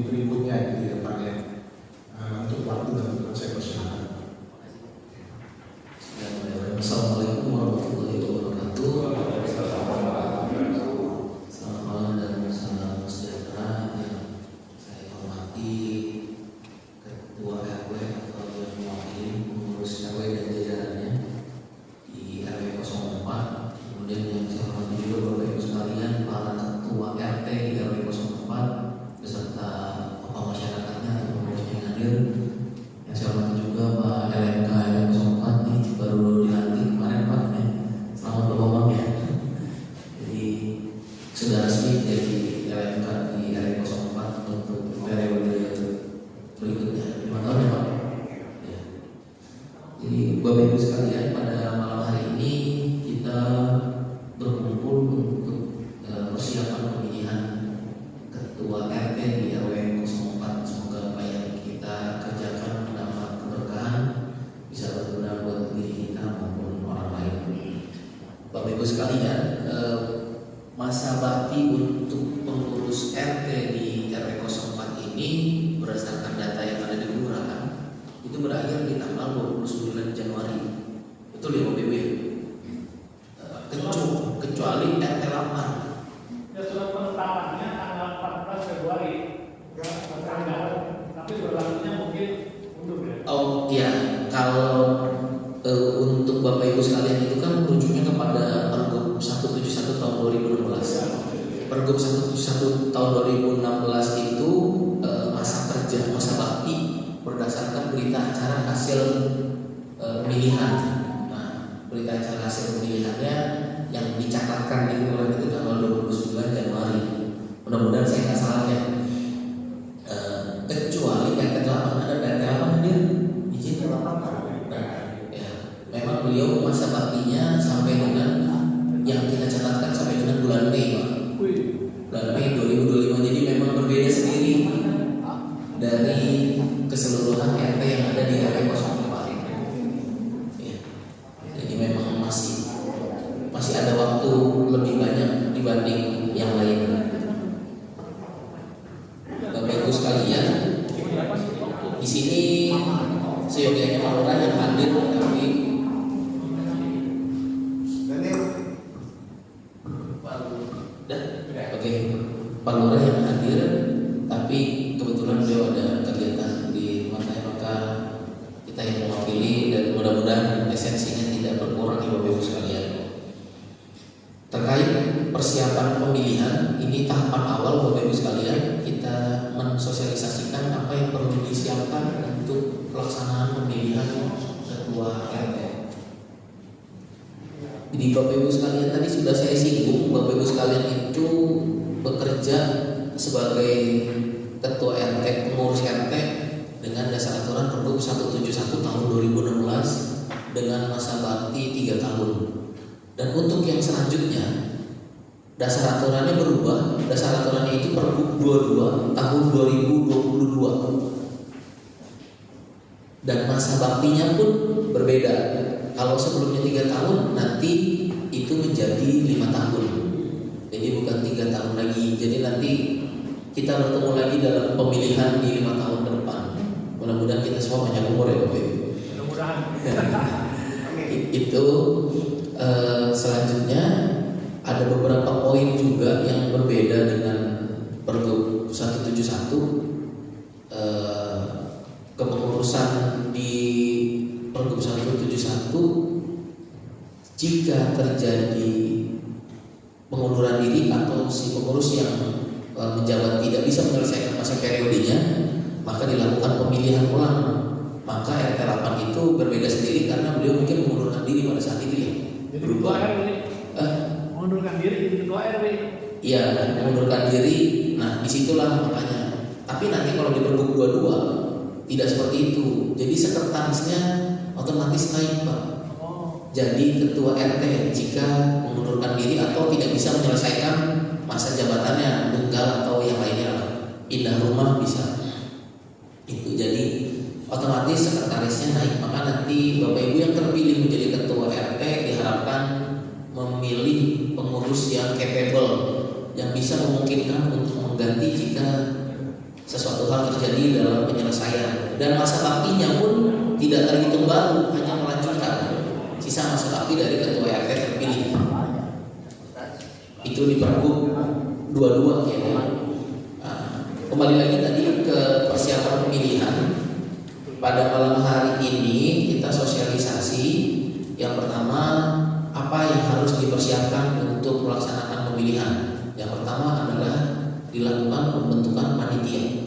berikutnya gitu ya Pak ya. Untuk waktu dan untuk saya persilakan. Assalamualaikum warahmatullahi wabarakatuh. Selamat malam dan salam sejahtera yang saya hormati Ketua RW atau yang mewakili pengurus RW dan jajarannya di RW 04. Kemudian yang saya hormati juga Bapak Ibu sekalian, para ketua RT di RW 04 beserta tokoh masyarakatnya atau pengurusnya yang hadir. Yang saya hormati juga Pak LMK RW 04 nih, baru dilantik kemarin Pak ya. Selamat berlomba ya. Jadi sudah resmi jadi LMK di RW 04 untuk periode berikutnya 5 tahun ya Pak. Ya. Jadi Bapak Ibu sekalian, pada malam hari ini kita berkumpul untuk persiapan pemilihan ketua RT di RW 04. Semoga apa yang kita kerjakan mendapat keberkahan, bisa berguna buat diri kita maupun orang lain. Bapak Ibu sekalian, masa bakti untuk pengurus RT di RW 04 ini berdasarkan data yang ada di kelurahan itu berakhir di tanggal 29 Januari. Betul ya Bapak Ibu ya? Kecuali RT 8. Ya, surat penetapannya tanggal 14 Februari. Ya, tapi berlakunya mungkin mundur ya. Oh ya, kalau untuk Bapak Ibu sekalian itu kan merujuknya kepada Pergub 171 tahun 2016. Pergub 171 tahun 2016 itu masa kerja, masa bakti berdasarkan berita acara hasil pemilihan. Nah, berita acara hasil pemilihannya yang dicatatkan di kelurahan itu tanggal 29 Januari. Mudah-mudahan saya nggak salah ya. Kecuali RT 8, ada RT 8 hadir izin ya. Memang beliau masa baktinya sampai dengan yang kita catatkan sampai dengan bulan Mei Pak. Bulan Mei 2025. Jadi memang berbeda sendiri dari keseluruhan RT yang ada di RW 04. Ya. Jadi memang masih ada waktu lebih banyak dibanding yang lain. Bapak Ibu sekalian, di sini seyogianya Pak Lurah yang hadir, tapi Pak Lurah yang hadir, tapi kebetulan beliau ada kegiatan di rumah saya, maka kita yang mewakili dan mudah-mudahan esensinya tidak berkurang ya Bapak Ibu sekalian. Terkait persiapan pemilihan, ini tahapan awal Bapak Ibu sekalian, kita mensosialisasikan apa yang perlu disiapkan untuk pelaksanaan pemilihan ketua RT. Jadi Bapak Ibu sekalian, tadi sudah saya singgung, Bapak Ibu sekalian itu bekerja sebagai ketua RT, pengurus RT dengan dasar aturan Pergub 171 tahun 2016 dengan masa bakti 3 tahun. Dan untuk yang selanjutnya, dasar aturannya berubah. Dasar aturannya itu Pergub 22 tahun 2022. Dan masa baktinya pun berbeda. Kalau sebelumnya 3 tahun, nanti itu menjadi 5 tahun. Jadi bukan 3 tahun lagi. Jadi nanti kita bertemu lagi dalam pemilihan di 5 tahun ke depan. Mudah-mudahan kita semua banyak umur ya Bapak Ibu. Mudah-mudahan. Itu selanjutnya ada beberapa poin juga yang berbeda dengan Pergub 171. Kepengurusan di Pergub 171 jika terjadi pengunduran diri atau si pengurus yang menjabat tidak bisa menyelesaikan masa periodenya, maka dilakukan pemilihan ulang. Maka RT 8 itu berbeda sendiri karena beliau mungkin mengundurkan diri pada saat itu ya. Jadi ketua RW. Mengundurkan diri jadi ketua RW. Iya, mengundurkan diri. Nah, disitulah makanya. Tapi nanti kalau di Pergub 22 tidak seperti itu. Jadi sekretarisnya otomatis naik Pak. Jadi ketua RT jika mengundurkan diri atau tidak bisa menyelesaikan masa jabatannya, tunggal atau yang lainnya, pindah rumah bisa. Itu jadi otomatis sekretarisnya naik. Maka nanti Bapak Ibu yang terpilih menjadi ketua RT diharapkan memilih pengurus yang capable, yang bisa memungkinkan untuk mengganti jika sesuatu suatu hal terjadi dalam penyelesaian, dan masa baktinya pun tidak terhitung baru, hanya melanjutkan sisa masa bakti dari ketua RT terpilih. Itu di Pergub 22 ya. Kembali lagi tadi ke persiapan pemilihan. Pada malam hari ini kita sosialisasi. Yang pertama, apa yang harus dipersiapkan untuk melaksanakan pemilihan. Yang pertama adalah dilakukan pembentukan panitia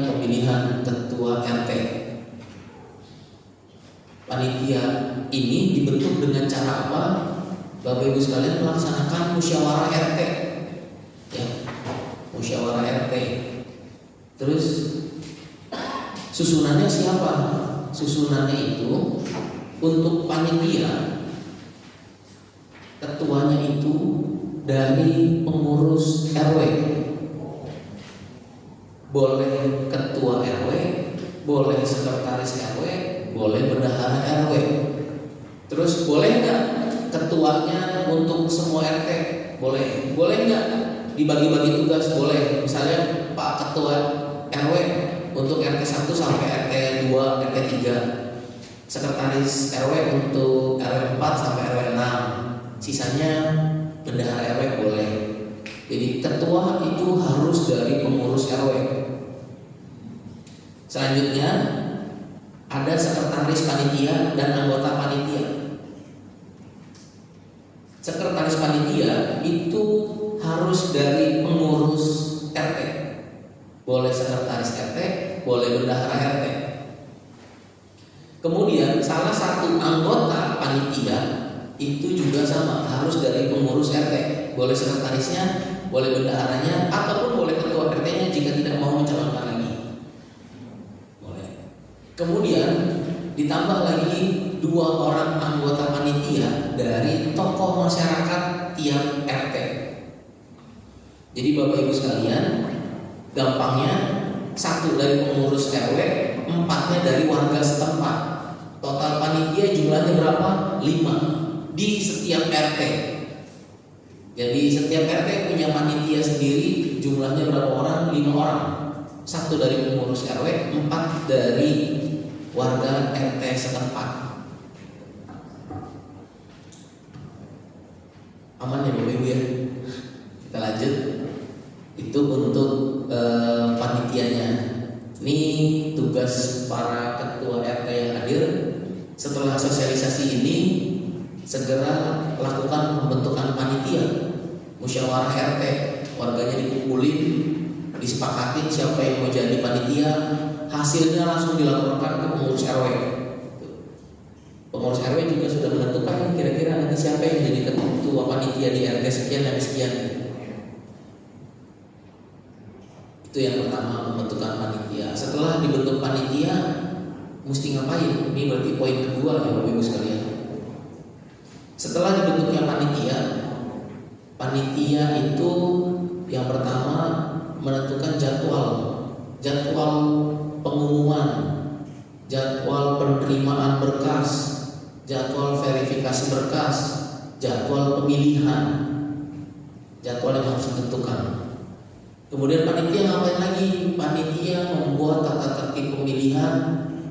pemilihan ketua RT. Panitia ini dibentuk dengan cara apa? Bapak Ibu sekalian, melaksanakan musyawarah RT, ya, musyawarah RT. Terus susunannya siapa? Susunannya itu untuk panitia, ketuanya itu dari pengurus RW. Boleh ketua RW, boleh sekretaris RW, boleh bendahara RW. Terus boleh nggak ketuanya untuk semua RT? Boleh. Boleh nggak dibagi-bagi tugas? Boleh. Misalnya Pak Ketua RW untuk RT 1 sampai RT 2, RT 3. Sekretaris RW untuk RW 4 sampai RW 6. Sisanya bendahara RW boleh. Jadi ketua itu harus dari pengurus RW. Selanjutnya ada sekretaris panitia dan anggota panitia. Sekretaris panitia itu harus dari pengurus RT. Boleh sekretaris RT, boleh bendahara RT. Kemudian salah satu anggota panitia itu juga sama, harus dari pengurus RT. Boleh sekretarisnya, boleh bendaharanya, ataupun boleh ketua RT-nya jika tidak mau mencalonkan lagi. Boleh. Kemudian ditambah lagi 2 orang anggota panitia dari tokoh masyarakat tiap RT. Jadi Bapak Ibu sekalian, gampangnya 1 dari pengurus RW, 4-nya dari warga setempat. Total panitia jumlahnya berapa? 5 di setiap RT. Jadi setiap RT punya panitia sendiri, jumlahnya berapa orang? 5 orang. 1 dari pengurus RW, 4 dari warga RT setempat. Aman ya Bapak Ibu ya? Kita lanjut. Itu untuk panitianya. Ini tugas para ketua RT yang hadir. Setelah sosialisasi ini, segera lakukan pembentukan panitia, musyawarah RT. Warganya dikumpulin, disepakatin siapa yang mau jadi panitia. Hasilnya langsung dilaporkan ke pengurus RW. Pengurus RW juga sudah menentukan kira-kira nanti siapa yang jadi ketua panitia di RT sekian dan sekian. Itu yang pertama, pembentukan panitia. Setelah dibentuk panitia, mesti ngapain? Ini berarti poin kedua ya Bapak Ibu sekalian. Setelah dibentuknya panitia itu yang pertama menentukan jadwal pengumuman, jadwal penerimaan berkas, jadwal verifikasi berkas, jadwal pemilihan, jadwal yang harus ditentukan. Kemudian panitia ngapain lagi? Panitia membuat tata tertib pemilihan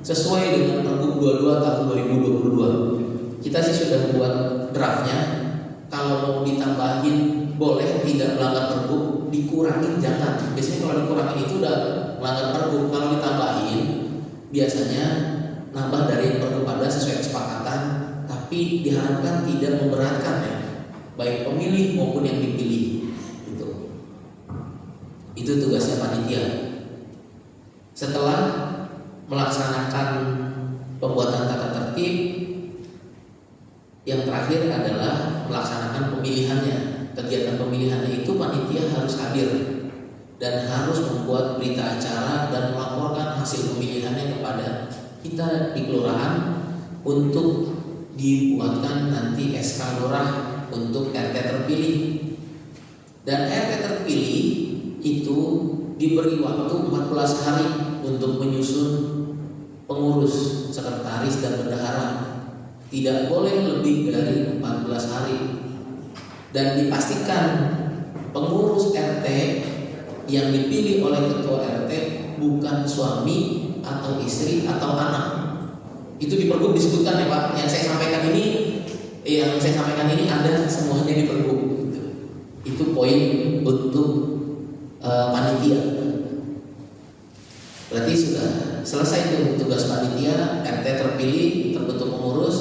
sesuai dengan Pergub 22 tahun 2022. Kita sih sudah buat draftnya. Kalau mau ditambahin boleh, tidak melanggar Pergub, dikurangin jangan. Biasanya kalau dikurangin itu udah melanggar Pergub. Kalau ditambahin biasanya nambah dari Pergub ada sesuai kesepakatan, tapi diharapkan tidak memberatkan ya, baik pemilih maupun yang dipilih. Itu tugasnya panitia. Setelah melaksanakan pembuatan tata tertib, yang terakhir adalah melaksanakan pemilihannya. Kegiatan pemilihannya itu panitia harus hadir dan harus membuat berita acara dan melaporkan hasil pemilihannya kepada kita di kelurahan untuk dibuatkan nanti SK lurah untuk RT terpilih. Dan RT terpilih itu diberi waktu 14 hari untuk menyusun pengurus, sekretaris dan bendahara. Tidak boleh lebih dari 14 hari. Dan dipastikan pengurus RT yang dipilih oleh ketua RT bukan suami atau istri atau anak. Itu di Pergub disebutkan ya Pak. Yang saya sampaikan ini ada semuanya di Pergub. Itu poin untuk panitia. Berarti sudah selesai itu tugas panitia. RT terpilih, terbentuk pengurus,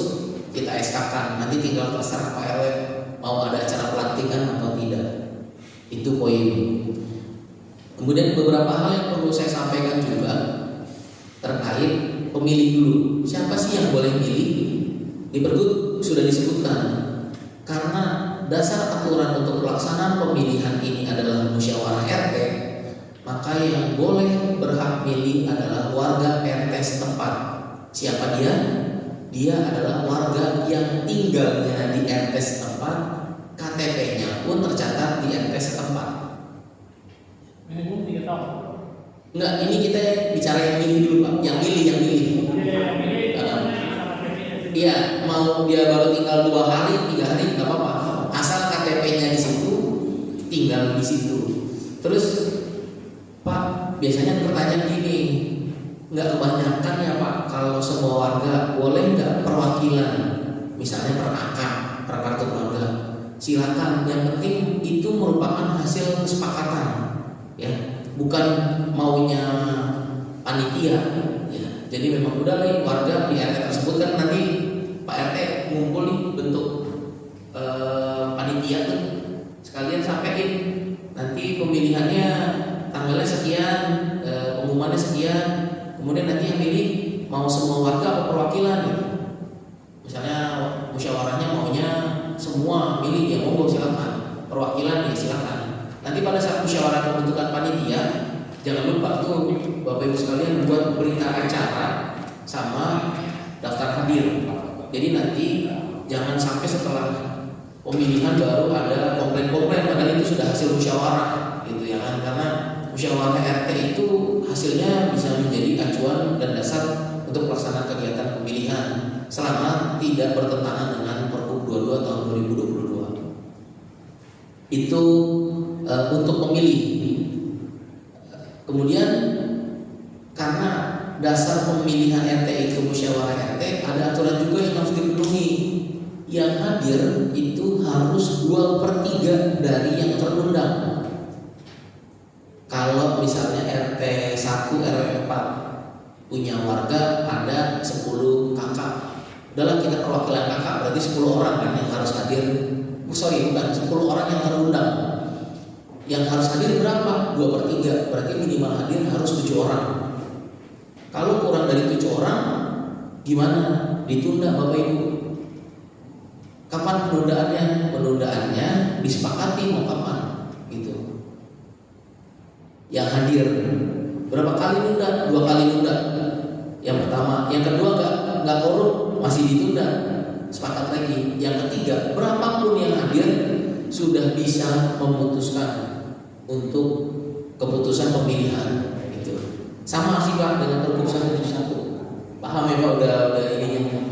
kita SK-kan. Nanti tinggal terserah Pak RW mau ada acara pelantikan atau tidak. Itu poin. Kemudian beberapa hal yang perlu saya sampaikan juga terkait pemilih dulu. Siapa sih yang boleh pilih? Di Pergub sudah disebutkan. Karena dasar aturan untuk pelaksanaan pemilihan ini adalah musyawarah RT, maka yang boleh berhak pilih adalah warga RT setempat. Siapa dia? Dia adalah warga yang tinggalnya di RT setempat, KTP-nya pun tercatat di RT setempat. Minimum 3 tahun. Enggak, ini kita bicara yang milih dulu Pak. Yang milih. Iya, mau dia baru tinggal 2 hari, 3 hari, nggak apa-apa. Asal KTP-nya di situ, tinggal di situ. Terus, Pak, biasanya pertanyaan gini, nggak kebanyakan ya Pak, kalau semua warga boleh nggak perwakilan, misalnya per AK, per kartu keluarga. Silakan, yang penting itu merupakan hasil kesepakatan, ya, bukan maunya panitia. Ya. Jadi memang udah nih warga di RT tersebut kan nanti Pak RT ngumpul nih bentuk panitia tuh sekalian sampein nanti pemilihannya tanggalnya sekian, pengumumannya sekian, kemudian nanti yang pilih mau semua warga atau perwakilan gitu. Misalnya musyawarahnya maunya semua milih ya monggo silakan, perwakilan ya silakan. Nanti pada saat musyawarah pembentukan panitia jangan lupa tuh Bapak Ibu sekalian buat berita acara sama daftar hadir. Jadi nanti jangan sampai setelah pemilihan baru ada komplain-komplain padahal itu sudah hasil musyawarah gitu ya kan, karena musyawarah RT itu hasilnya bisa menjadi acuan dan dasar untuk pelaksanaan kegiatan pemilihan selama tidak bertentangan dengan Pergub 22 tahun 2022. Itu untuk pemilih. Kemudian karena dasar pemilihan RT itu musyawarah RT, ada aturan juga yang harus dipenuhi. Yang hadir itu harus 2/3 dari yang terundang. Kalau misalnya RT 1 RW 4 punya warga ada 10 kakak, dalam kita perwakilan kakak berarti 10 orang kan yang harus hadir. Bukan 10 orang yang terundang. Yang harus hadir berapa? 2/3, berarti minimal hadir harus 7 orang. Kalau kurang dari 7 orang, gimana? Ditunda Bapak Ibu. Kapan penundaannya? Penundaannya disepakati mau kapan? Gitu. Yang hadir berapa kali nunda? 2 kali nunda. Yang pertama, yang kedua nggak korup masih ditunda. Sepakat lagi. Yang ketiga, berapapun yang hadir sudah bisa memutuskan untuk keputusan pemilihan gitu. Sama sih Pak dengan Pergub 171. Paham ya Pak udah ininya.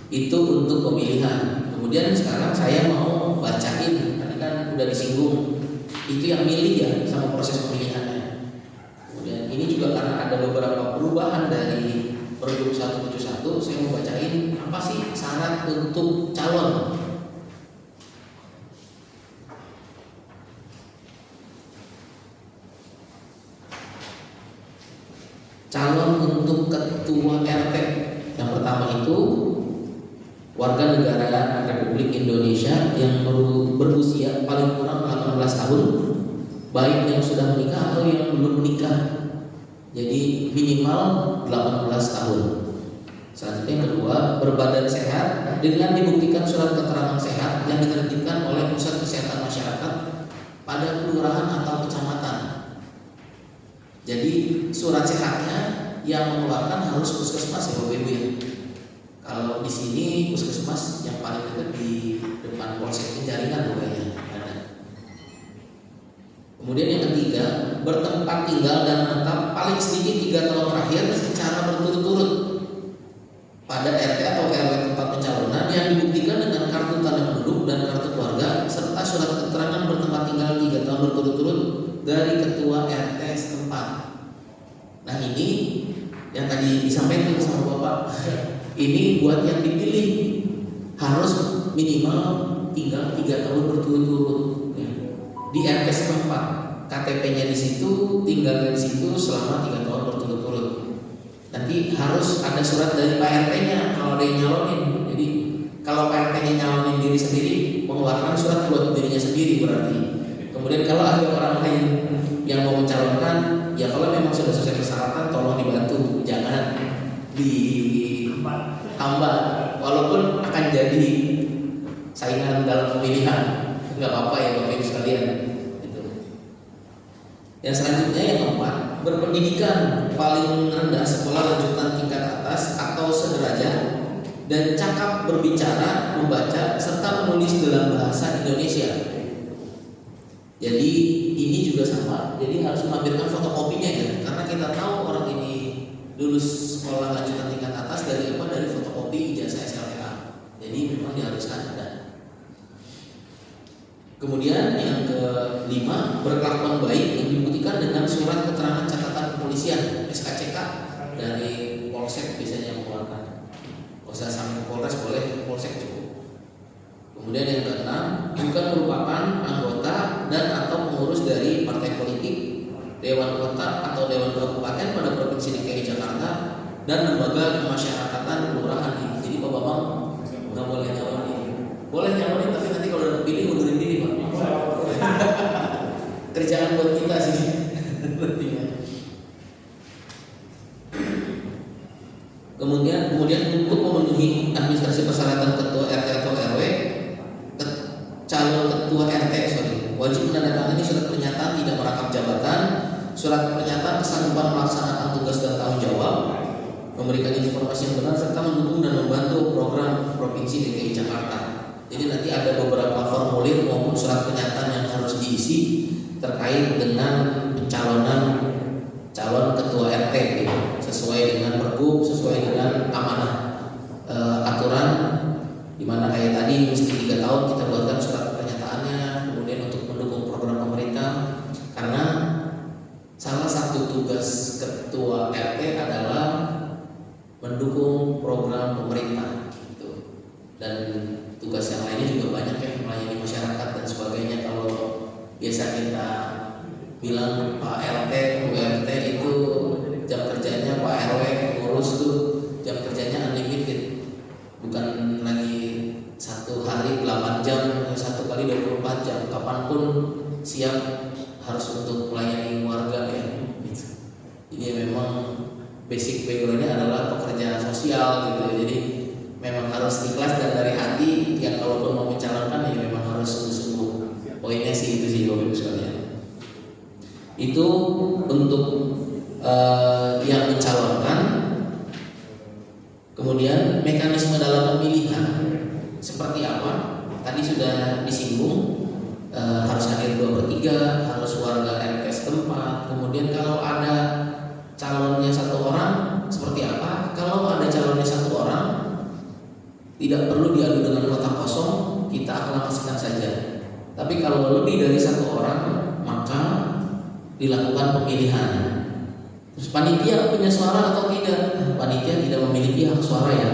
Itu untuk pemilihan. Kemudian sekarang saya mau bacain, tadi kan udah disinggung itu yang milih ya sama proses pemilihannya. Kemudian ini juga karena ada beberapa perubahan dari Pergub 171, saya mau bacain apa sih syarat untuk calon. Calon untuk ketua RT. Yang pertama itu warga negara Republik Indonesia yang berusia paling kurang 18 tahun, baik yang sudah menikah atau yang belum menikah. Jadi minimal 18 tahun. Selanjutnya yang kedua, berbadan sehat dengan dibuktikan surat keterangan sehat yang diterbitkan oleh Pusat Kesehatan Masyarakat pada kelurahan atau kecamatan. Jadi surat sehatnya yang mengeluarkan harus puskesmas ya Bapak Ibu ya. Kalau di sini puskesmas yang paling dekat di depan Polsek Penjaringan pokoknya ada. Kemudian yang ketiga, bertempat tinggal dan menetap paling sedikit 3 tahun terakhir secara berturut-turut pada RT atau RW tempat pencalonan yang dibuktikan dengan kartu tanda penduduk dan kartu keluarga serta surat keterangan bertempat tinggal 3 tahun berturut-turut dari ketua RT setempat. Nah ini yang tadi disampaikan sama Bapak, ini buat yang dipilih harus minimal tinggal 3 tahun berturut-turut ya. Di RT setempat, KTP-nya di situ, tinggal di situ selama 3 tahun berturut-turut. Nanti harus ada surat dari Pak RT-nya kalau ada yang nyalonin. Jadi kalau Pak RT-nya nyalonin diri sendiri, mengeluarkan surat buat dirinya sendiri berarti. Kemudian kalau ada orang lain yang mau mencalonkan, ya kalau memang sudah sesuai persyaratan, tolong dibantu, jangan dihambat. Walaupun akan jadi saingan dalam pemilihan, nggak apa-apa ya Bapak Ibu sekalian. Gitu. Yang selanjutnya yang keempat, berpendidikan paling rendah sekolah lanjutan tingkat atas atau sederajat dan cakap berbicara, membaca serta menulis dalam bahasa Indonesia. Jadi ini juga sama. Jadi harus melampirkan fotokopinya ya, karena kita tahu orang ini lulus sekolah lanjutan tingkat atas dari apa? Dari fotokopi ijazah SLTA. Jadi memang diharuskan ada. Kemudian yang kelima, berkelakuan baik yang dibuktikan dengan surat keterangan catatan kepolisian (SKCK) dari Polsek biasanya yang mengeluarkan. Kalau usah sampai Polres boleh, Polsek cukup. Kemudian yang keenam, bukan merupakan anggota dan atau pengurus dari partai politik, Dewan Kota atau Dewan Kabupaten pada Provinsi DKI Jakarta dan lembaga kemasyarakatan kelurahan. Jadi Pak Bambang nggak boleh nyalonin. Boleh nyalonin tapi nanti kalau udah kepilih mundurin diri Pak. Kerjaan buat kita sih. Kemudian untuk memenuhi administrasi persyaratan ketua RT atau RW, calon ketua RT wajib menandatangani surat pernyataan tidak merangkap jabatan, surat pernyataan kesanggupan melaksanakan tugas dan tanggung jawab, memberikan informasi yang benar serta mendukung dan membantu program Provinsi DKI Jakarta. Jadi nanti ada beberapa formulir maupun surat pernyataan yang harus diisi terkait dengan pencalonan calon ketua RT gitu, sesuai dengan pergub, sesuai dengan amanah aturan, dimana kayak tadi mesti 3 tahun kita buatkan surat pernyataannya, kemudian untuk mendukung program pemerintah. Karena salah satu tugas ketua RT adalah mendukung program pemerintah gitu. Dan tugas yang lainnya juga banyak ya, melayani masyarakat dan sebagainya. Kalau biasa kita bilang Pak RT, Bu RT itu jam kerjanya, Pak RW ngurus tuh jam kerjanya unlimited, bukan lagi 1 hari 8 jam, 1 kali 24 jam, kapanpun siap harus untuk melayani warga ya. Jadi memang basic backgroundnya adalah pekerja sosial gitu. Jadi memang harus ikhlas dan dari hati. Yang kalaupun mau mencalonkan ya memang harus sungguh-sungguh. Poinnya sih itu sih Bapak Ibu sekalian. Itu untuk yang mencalonkan. Kemudian mekanisme dalam pemilihan seperti apa? Tadi sudah disinggung, harus hadir 2/3, harus warga RT setempat. Kemudian kalau ada calonnya 1 orang seperti apa? Kalau ada calonnya 1 orang, tidak perlu diadu dengan kotak kosong, kita aklamasikan saja. Tapi kalau lebih dari 1 orang, maka dilakukan pemilihan. Terus panitia punya suara atau tidak? Panitia tidak memiliki hak suara ya.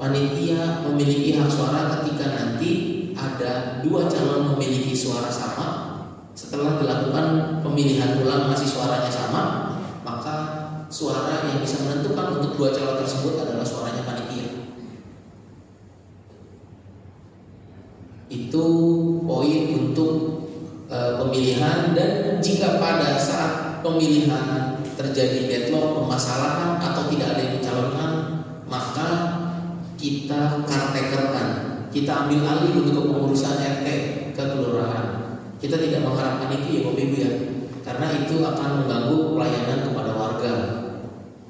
Panitia memiliki hak suara ketika nanti ada 2 calon memiliki suara sama. Setelah dilakukan pemilihan ulang masih suaranya sama, maka suara yang bisa menentukan untuk 2 calon tersebut adalah suaranya panitia. Itu poin untuk pemilihan. Dan jika pada saat pemilihan terjadi deadlock, permasalahan atau tidak ada yang mencalonkan, maka kita kartekerkan, kita ambil alih untuk pengurusan RT ke kelurahan. Kita tidak mengharapkan itu ya Bapak Ibu ya, karena itu akan mengganggu pelayanan kepada warga,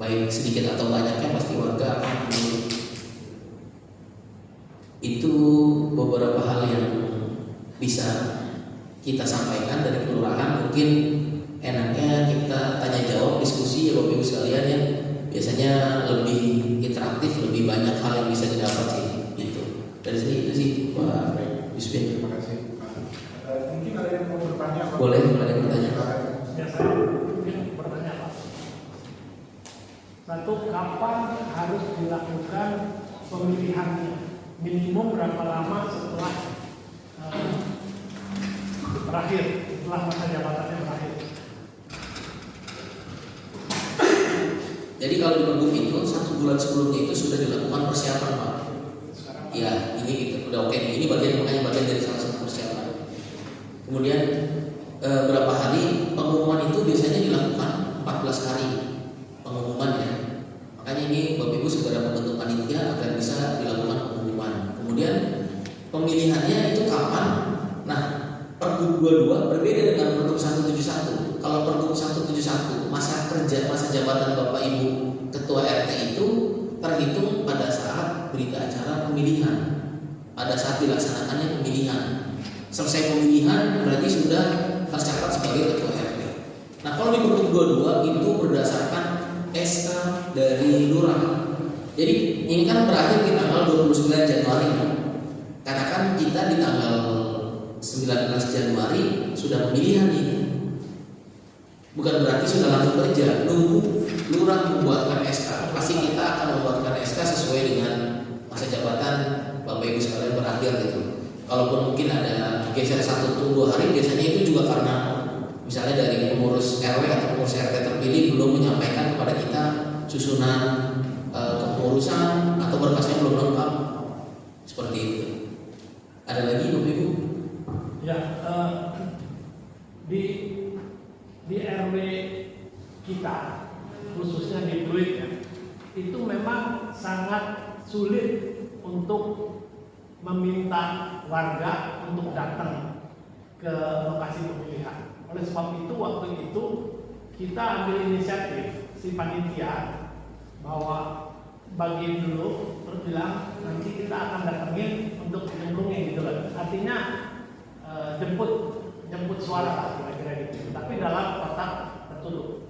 baik sedikit atau banyaknya pasti warga akan mengeluh. Itu beberapa hal yang bisa kita sampaikan dari kelurahan. Mungkin enaknya kita tanya jawab, diskusi ya Bapak Ibu sekalian ya. Biasanya lebih interaktif, lebih banyak hal yang bisa didapat sih gitu. Dari sini itu sih Pak Yusbin. Terima kasih. Mungkin ada yang mau bertanya Pak? Boleh, ada yang bertanya Pak? Ya, saya mungkin bertanya Pak. Satu, kapan harus dilakukan pemilihannya? Minimum berapa lama setelah berakhir, setelah masa jabatannya berakhir? Jadi kalau di Pergub itu 1 bulan sebelumnya itu sudah dilakukan persiapan Pak. Ya, ini gitu, udah oke. Ini makanya bagian dari salah satu persiapan. Kemudian berapa hari pengumuman itu biasanya dilakukan 14 hari pengumuman ya. Makanya ini Bapak Ibu segera membentuk panitia agar bisa dilakukan pengumuman. Kemudian pemilihannya itu kapan? Nah, Pergub 22 berbeda dengan Pergub 171. Kalau Pergub 171 masa jabatan Bapak Ibu Ketua RT itu terhitung pada saat berita acara pemilihan, pada saat dilaksanakannya pemilihan. Selesai pemilihan berarti sudah tercatat sebagai Ketua RT. Nah, kalau di Pergub 22 itu berdasarkan SK dari Lurah. Jadi ini kan berakhir di tanggal 29 Januari. Katakan kita di tanggal 19 Januari sudah pemilihan ini. Bukan berarti sudah langsung kerja, nunggu Lurah membuatkan SK. Pasti kita akan membuatkan SK sesuai dengan masa jabatan Bapak Ibu sekalian berakhir gitu. Kalaupun mungkin ada geser 1 atau 2 hari, biasanya itu juga karena misalnya dari pengurus RW atau pengurus RT terpilih belum menyampaikan kepada kita susunan kepengurusan atau berkasnya belum lengkap, seperti itu. Ada lagi Bapak Ibu? Ya, di RW kita, khususnya di Pluit ya, itu memang sangat sulit untuk meminta warga untuk datang ke lokasi pemilihan. Oleh sebab itu waktu itu kita ambil inisiatif si panitia bahwa bagiin dulu, terus bilang nanti kita akan datengin untuk nyemplungin gitu loh. Artinya jemput suara lah kira-kira gitu. Tapi dalam kotak tertutup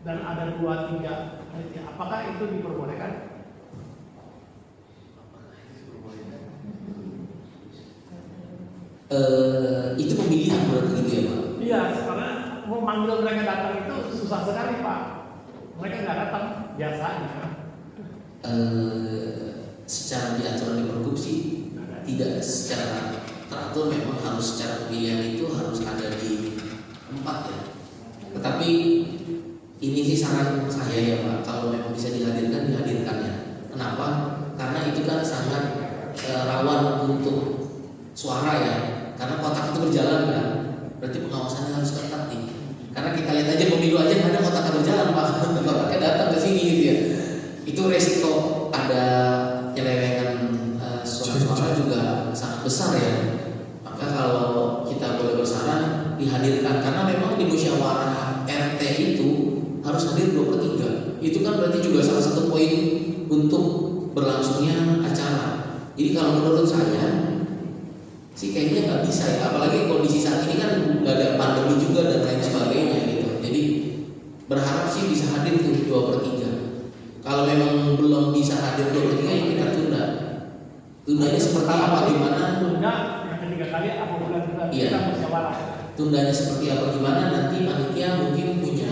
dan ada 2-3 panitia. Apakah itu diperbolehkan? Itu pemilihan berarti gitu ya Pak? Iya, karena mau manggil mereka datang itu susah sekali Pak. Mereka nggak datang biasanya. Secara diaturan di Pergub sih tidak secara teratur, memang harus secara pemilihan itu harus ada di tempat ya. Tetapi ini sih saran saya ya Pak, kalau memang bisa dihadirkan dihadirkannya. Kenapa? Karena itu kan sangat rawan untuk suara ya. Karena kotak itu berjalan kan, berarti pengawasannya harus ketat nih. Karena kita lihat aja pemilu aja ada kotak berjalan Pak, kotaknya datang ke sini gitu ya. Itu resiko ada penyelewengan suara juga sangat besar ya. Maka kalau kita boleh bersaran dihadirkan, karena memang di musyawarah RT itu harus hadir 2/3. Itu kan berarti juga salah satu poin untuk berlangsungnya acara. Jadi kalau menurut saya sih kayaknya nggak bisa ya, apalagi kondisi saat ini kan nggak ada pandemi juga dan lain sebagainya gitu. Jadi berharap sih bisa hadir tuh 2/3. Kalau memang belum bisa hadir 2/3 ya kita tunda. Tundanya seperti apa, gimana? Tunda yang ketiga kali apa bulan kita musyawarah. Tundanya seperti apa gimana, nanti panitia mungkin punya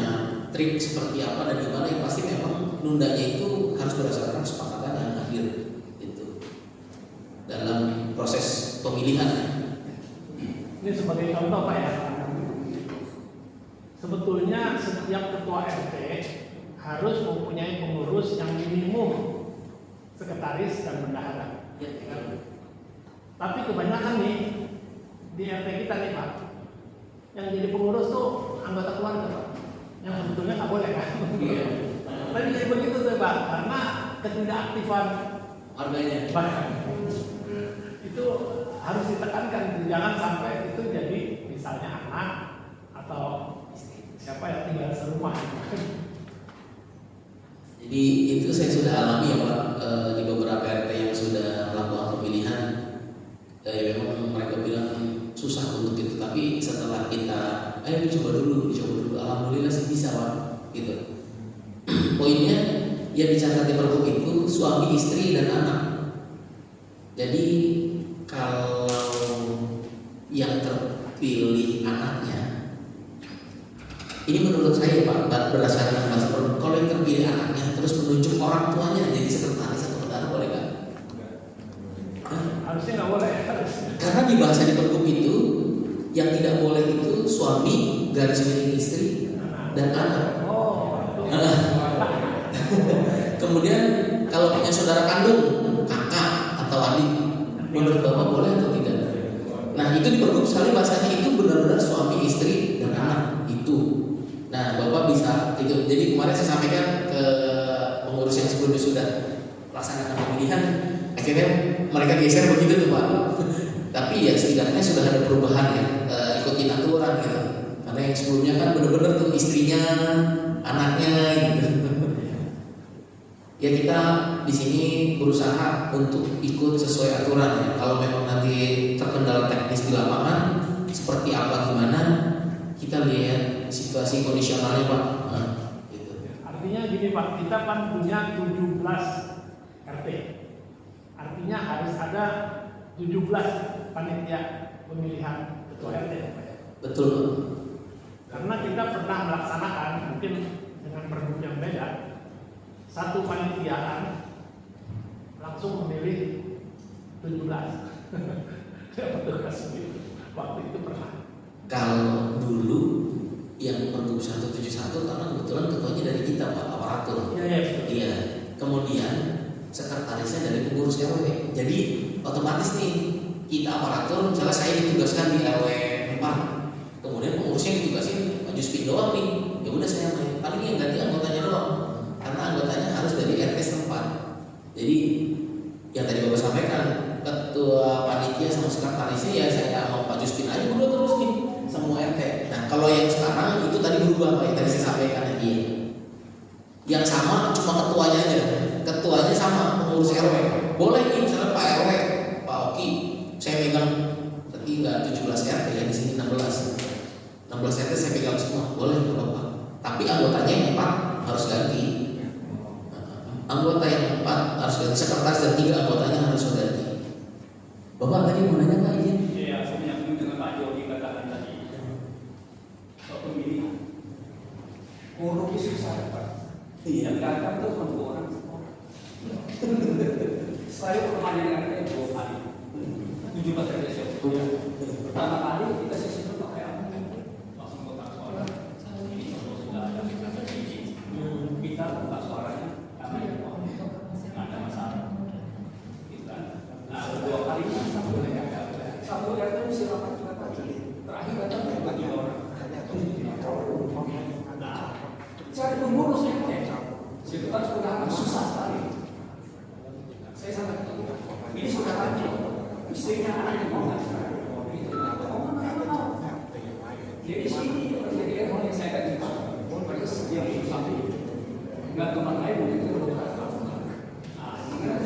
trik seperti apa dan gimana. Yang pasti memang nundanya itu harus berdasarkan kesepakatan yang hadir gitu dalam proses pemilihan. Ini sebagai contoh Pak ya. Sebetulnya setiap ketua RT harus mempunyai pengurus yang minimum sekretaris dan bendahara. Tapi kebanyakan nih di RT kita nih Pak, yang jadi pengurus tuh anggota keluarga Pak, yang sebetulnya nggak boleh kan? Tapi jadi begitu tuh Pak, karena ketidakaktifan Harganya itu harus ditekankan, jangan sampai itu jadi misalnya anak atau siapa yang tinggal serumah. Jadi itu saya sudah alami ya Pak, di beberapa RT yang sudah melakukan pemilihan. Memang mereka bilang susah untuk itu, tapi setelah kita dicoba dulu, alhamdulillah sih bisa Pak gitu. Poinnya yang dicatat di Pergub itu suami, istri, dan anak. Jadi kalau yang terpilih anaknya, ini menurut saya Pak, berdasarkan bahasa kalau yang terpilih anaknya terus menunjuk orang tuanya jadi sekretaris atau bendahara, boleh nggak? Harusnya nggak boleh. Karena di bahasa di Pergub itu yang tidak boleh itu suami garis miring istri dan anak. Oh, Kemudian kalau punya saudara kandung, kakak atau adik, menurut Bapak boleh atau tidak? Nah itu di Pergub sekali bahasanya itu benar-benar suami, istri, dan anak itu. Nah Bapak bisa itu. Jadi kemarin saya sampaikan ke pengurus yang sebelumnya sudah laksanakan pemilihan, akhirnya mereka geser begitu tuh Pak. Tapi ya setidaknya sudah ada perubahan ya, ikutin aturan gitu. Karena yang sebelumnya kan benar-benar tuh istrinya, anaknya gitu. Ya kita di sini berusaha untuk ikut sesuai aturan ya. Kalau memang nanti terkendala teknis di lapangan seperti apa gimana, kita lihat situasi kondisionalnya Pak. Nah, gitu. Artinya gini Pak, kita kan punya 17 RT. Artinya harus ada 17 panitia pemilihan ketua RT Pak ya. Betul Pak. Karena kita pernah melaksanakan mungkin dengan pergub yang beda, satu panitiaan langsung memilih 17 petugas waktu itu pernah. Kalau dulu yang Pergub 171 karena kebetulan ketuanya dari kita Pak, aparatur. Iya. Iya. Kemudian sekretarisnya dari pengurus RW. Jadi otomatis nih kita aparatur, misalnya saya ditugaskan di RW 4, kemudian pengurusnya ditugasin Pak Juspin doang nih. Ya udah saya main. Paling yang ganti anggotanya doang. Karena anggotanya harus dari RT setempat. Jadi yang tadi Bapak sampaikan, ketua panitia sama sekretarisnya ya saya sama Pak Juspin aja berdua terus nih semua RT. Nah kalau yang sekarang itu tadi berubah Pak, yang tadi saya sampaikan lagi. Yang sama cuma ketuanya aja. Ketuanya sama pengurus RW. Boleh nih misalnya Pak RW, Pak Oki, saya megang tadi nggak 17 RT ya, di sini 16 RT saya pegang semua, boleh nggak Bapak? Tapi anggotanya yang 4 harus ganti. Anggota yang 4 harus ganti, sekretaris dan 3 anggotanya harus ganti. Bapak tadi mau nanya Pak izin? Iya, saya menyambung dengan Pak Jody katakan tadi. Soal pemilihan. Korupsi susah Pak. Yang datang tuh cuma 2 orang. Saya pernah dengan RT 2 kali. 17 RT saya. Pertama kali kita sistem pakai apa? Langsung kotak suara. Ini contoh sudah ada kita buka suaranya karena yang nggak ada masalah. Kita, nah 2 kali satu RT mesti rapat juga pagi. Terakhir datang bagi orang. Nah, cari pengurus RT. Itu kan sudah susah sekali. Saya sampai ketemu. Ini sudah tanya. Istrinya anaknya mau nggak? Jadi sini jadi orang yang saya tadi. Mereka setiap sampai nggak tempat lain mungkin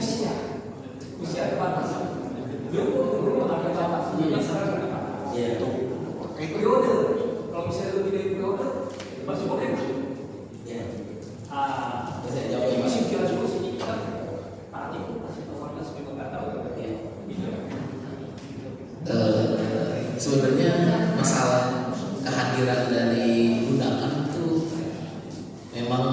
usia ada batasan. Dulu ada batasan. Iya. Periode. Kalau misalnya lebih dari periode masih boleh. Iya. Saya jawab ini masih kira juga sini kita tadi masih tahu sebagai nggak tahu. Sebenarnya masalah kehadiran dari undangan itu memang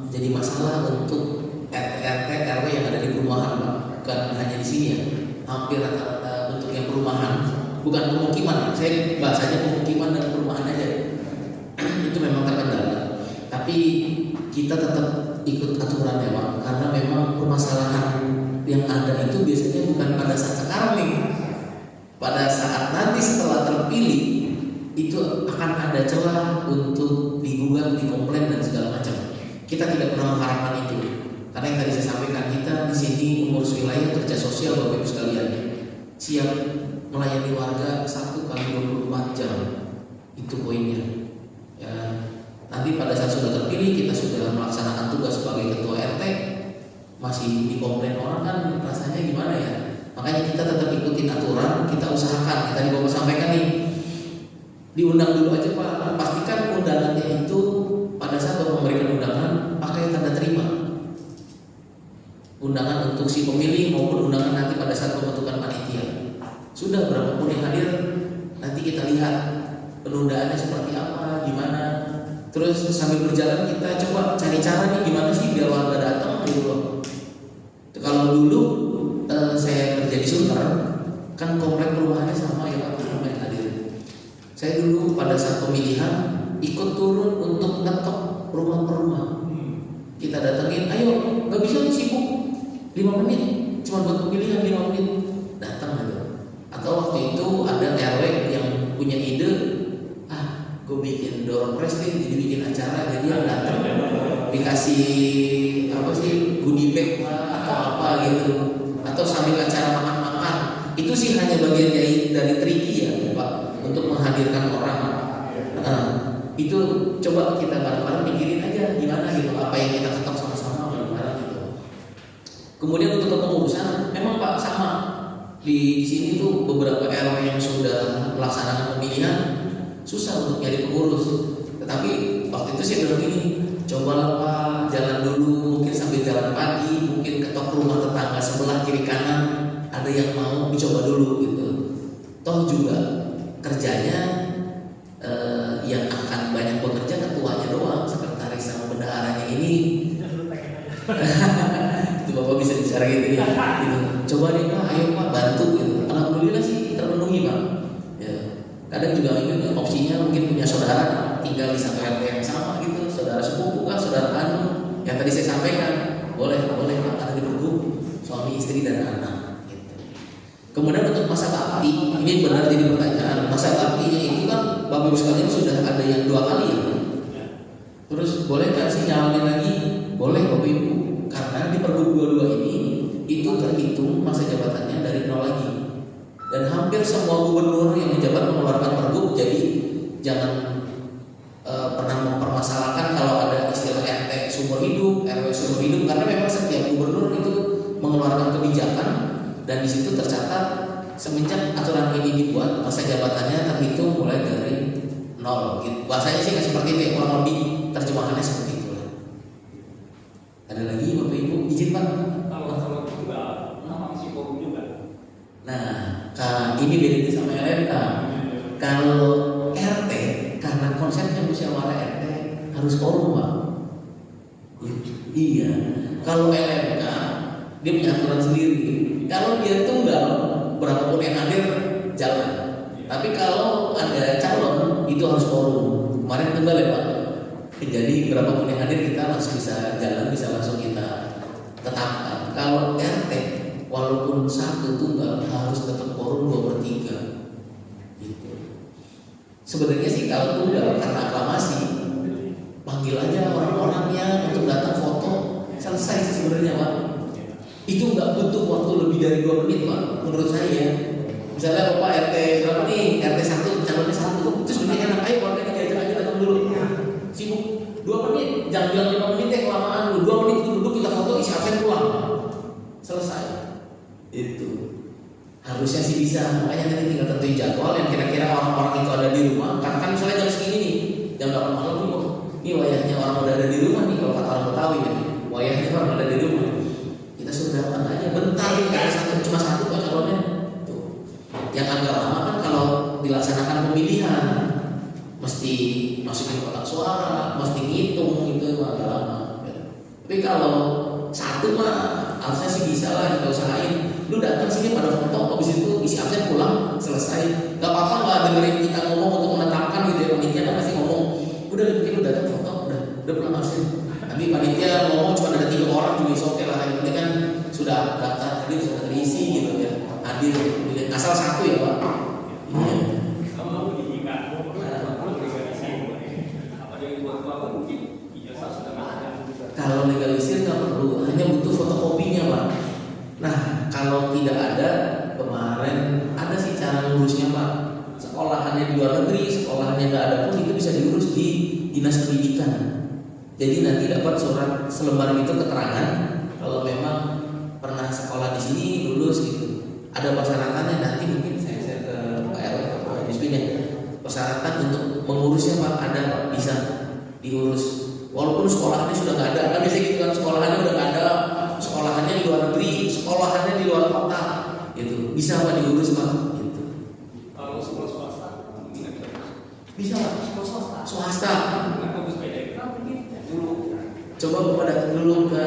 jadi masalah untuk RT RW yang ada di perumahan Pak. Bukan hanya di sini ya, hampir rata-rata untuk yang perumahan, bukan pemukiman. Saya bahasanya pemukiman dan perumahan aja. Itu memang terkendala. Tapi kita tetap ikut aturan ya Pak, karena memang permasalahan yang ada itu biasanya bukan pada saat sekarang nih. Pada saat nanti setelah terpilih itu akan ada celah untuk digugat, dikomplain dan segala macam. Kita tidak pernah mengharapkan itu. Karena yang tadi saya sampaikan, kita di sini pengurus wilayah kerja sosial Bapak Ibu sekalian, siap melayani warga 1x24 jam. Itu poinnya. Ya, nanti pada saat sudah terpilih kita sudah melaksanakan tugas sebagai ketua RT, masih dikomplain orang kan rasanya gimana ya? Makanya kita tetap ikutin aturan, kita usahakan. Tadi Bapak sampaikan nih, diundang dulu aja Pak. Pastikan undangannya itu pada saat Bapak memberikan undangan pakai tanda terima. Undangan untuk si pemilih maupun undangan nanti pada saat pembentukan panitia. Sudah berapapun yang hadir, nanti kita lihat penundaannya seperti apa, gimana. Terus sambil berjalan kita coba cari cara nih gimana sih biar warga datang gitu loh. Kalau dulu saya kerja di Sunter, kan komplek perumahannya sama ya Pak, ramai hadir. Saya dulu pada saat pemilihan ikut turun untuk ngetok rumah per rumah. Kita datengin, ayo, nggak bisa nih sibuk 5 menit, cuma buat pemilihan 5 menit, datang aja. Atau waktu itu ada RW yang punya ide, gue bikin door prize deh, jadi bikin acara, jadi yang datang dikasih apa sih goodie bag atau apa gitu, atau sambil acara makan-makan. Itu sih hanya bagian dari triki ya Pak untuk menghadirkan orang. Itu coba kita bareng-bareng pikirin aja gimana gitu, apa yang kita ketok sama-sama bareng-bareng gitu. Kemudian untuk kepengurusan, memang Pak sama di sini tuh beberapa RW yang sudah melaksanakan pemilihan susah untuk nyari pengurus. Tetapi waktu itu saya bilang gini, cobalah Pak jalan dulu, mungkin sambil jalan pagi, mungkin ketok rumah tetangga sebelah kiri kanan, ada yang mau dicoba dulu gitu. Toh juga kerjanya yang akan banyak bekerja ketuanya doang, sekretaris sama bendaharanya ini. Itu Bapak bisa bicara gitu ya. Gitu. Coba deh Pak, ayo Pak bantu gitu. Alhamdulillah sih terpenuhi Pak. Ya. Kadang juga ini opsinya mungkin punya saudara tinggal di satu RT yang sama gitu, saudara sepupu kan, saudara anu yang tadi saya sampaikan, boleh Pak, ada di pergub suami istri dan anak gitu. Kemudian untuk masa bakti, ini benar jadi pertanyaan, masa baktinya itu kan Bapak Ibu sekalian sudah ada yang 2 kali ya. Terus boleh nggak sih nyalonin lagi? Boleh Bapak Ibu, karena di pergub 22 ini itu terhitung masa jabatannya dari 0 lagi. Dan hampir semua gubernur yang menjabat mengeluarkan pergub, jadi jangan pernah mempermasalahkan kalau ada istilah RT sumber hidup, RW sumber hidup, karena memang setiap gubernur itu mengeluarkan kebijakan dan di situ tercatat semenjak aturan ini dibuat masa jabatannya terhitung mulai dari 0. Gitu. Bahasanya sih nggak seperti itu ya, kurang lebih terjemahannya seperti itu. Ada lagi Bapak Ibu izin Pak? Kalau juga, nama si forum juga. Nah, ini bedanya sama LMK. Kalau RT, karena konsepnya musyawarah RT harus forum Pak. Iya. Kalau LMK dia punya aturan sendiri. Kalau dia tunggal, berapapun yang hadir jalan. Tapi kalau ada calon itu harus forum. Kemarin tunggal ya Pak. Jadi berapapun yang hadir kita langsung bisa jalan, bisa langsung kita tetapkan. Kalau RT walaupun 1 tunggal harus tetap forum 2/3 gitu. Sebenarnya sih kalau tunggal karena aklamasi, panggil aja orang-orangnya untuk datang foto, selesai sih sebenarnya Pak. Itu nggak butuh waktu lebih dari 2 menit Pak, menurut saya. Misalnya Bapak RT berapa nih, RT 1 calonnya 1, itu sebenarnya enak, ayo warganya diajak aja datang dulu. Sibuk 2 menit, jangan bilang 5 menit ya kelamaan lu. 2 menit itu duduk kita foto, isi absen pulang, selesai. Itu harusnya sih bisa. Makanya nanti tinggal tentuin jadwal yang kira-kira orang-orang itu ada di rumah. Karena kan misalnya jam segini nih, jam 8 malam nih, ini wayahnya orang udah ada di rumah nih, kalau kata orang Betawi ya, wayahnya orang ada di rumah. Kita suruh datang aja bentar nih, karena cuma 1 Pak calonnya. Tuh. Yang agak lama kan kalau dilaksanakan pemilihan, mesti masukin kotak suara, mesti ngitung gitu, agak lama. Tapi kalau 1 mah harusnya sih bisa lah kita usahain. Lu datang sini pada foto, habis itu isi absen pulang, selesai. Gak apa-apa lah dengerin kita ngomong untuk menetapkan gitu ya. Panitia kan pasti ngomong, udah lu datang foto, udah pulang absen. Tapi panitia ngomong cuma ada 3 orang juga oke lah. Yang penting kan sudah daftar, jadi sudah terisi gitu ya. Hadir, asal 1 ya Pak. Iya. Kalau diingat, apa yang buat apa mungkin ijazah sudah ada. Kalau legalisir nggak perlu, hanya butuh fotokopinya Pak. Nah kalau tidak ada, kemarin ada sih cara ngurusnya Pak. Sekolahannya di luar negeri, sekolahannya nggak ada pun itu bisa diurus di dinas pendidikan. Jadi nanti dapat surat selembar itu keterangan kalau memang pernah sekolah di sini lulus gitu. Ada persyaratannya, nanti mungkin saya share ke Pak RW atau Pak Dispinnya. Persyaratan untuk mengurusnya Pak ada Pak, bisa diurus. Walaupun sekolahannya sudah nggak ada, kan biasanya gitu kan, sekolahannya udah nggak ada, sekolahannya di luar negeri, sekolahannya di luar kota, gitu. Bisa Pak diurus Pak. Gitu. Kalau sekolah swasta, mungkin nggak bisa. Bisa Pak. Swasta. Coba Bapak datang dulu ke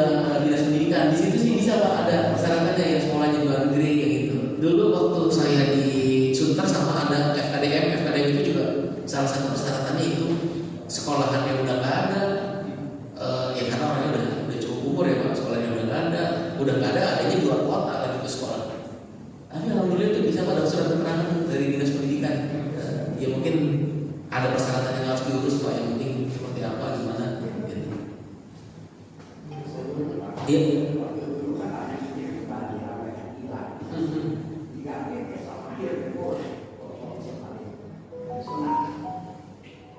dinas pendidikan. Di situ sih bisa Pak, ada persyaratannya yang sekolahnya luar negeri kayak gitu. Dulu waktu saya di Sunter sama ada FKDM itu juga salah satu persyaratannya itu sekolahannya udah nggak ada. Ya karena orangnya udah cukup umur ya Pak, sekolahnya udah nggak ada, adanya di luar kota lagi ke sekolah. Tapi alhamdulillah itu bisa pada surat keterangan dari dinas pendidikan. Ya mungkin ada persyaratan yang harus diurus Pak, yang penting seperti apa gimana. Gitu. Iya.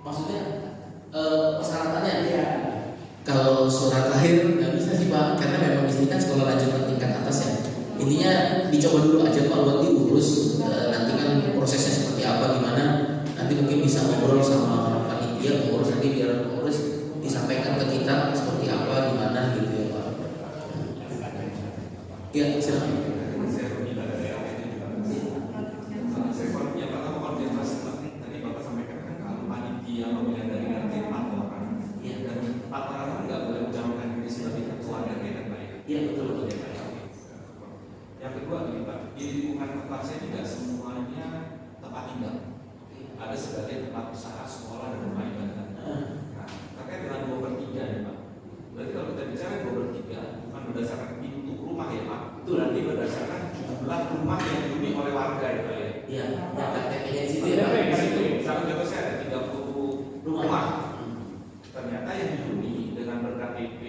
Maksudnya persyaratannya? Kalau surat lahir nggak bisa sih Pak, karena memang di sini kan sekolah lanjutan tingkat atas ya. Intinya dicoba dulu aja Pak buat diurus. Nanti kan prosesnya seperti apa gimana. Nanti mungkin bisa ngobrol sama panitia pengurus, nanti biar pengurus disampaikan ke kita seperti apa gimana gitu ya Pak. Ya silakan. Iya betul. Yang kedua gini Pak, di lingkungan kelasnya tidak semuanya tempat tinggal. Ada sebagai tempat usaha, sekolah dan rumah ibadah. Nah, terkait dengan 2/3 ya Pak. Berarti kalau kita bicara 2/3 bukan berdasarkan pintu rumah ya Pak. Itu nanti berdasarkan jumlah rumah yang dihuni oleh warga ya Pak ya. Iya, KTP-nya di situ ya Pak. Di situ. Misalnya contoh saya ada 30 rumah. Ternyata yang dihuni dengan ber-KTP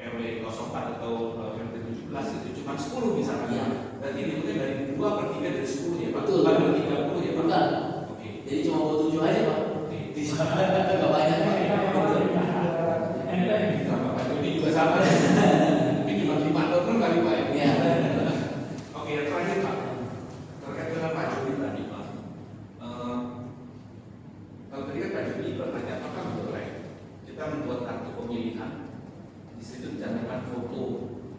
RW 04 atau RW 17 itu cuma 10 misalnya. Iya. Berarti dihitung dari 2/3 dari 10 ya Pak. Betul. Bukan dari 30 ya Pak. Bukan. Oke. Jadi cuma buat 7 aja Pak. Oke. Nggak banyak Pak. Ini juga sama. Ini cuma 5 tahun kali Pak ya. Iya. Oke, yang terakhir Pak. Terkait dengan Pak Jody tadi Pak. Kalau tadi kan Pak Jody bertanya apakah boleh kita membuat kartu pemilihan di situ dicantumkan foto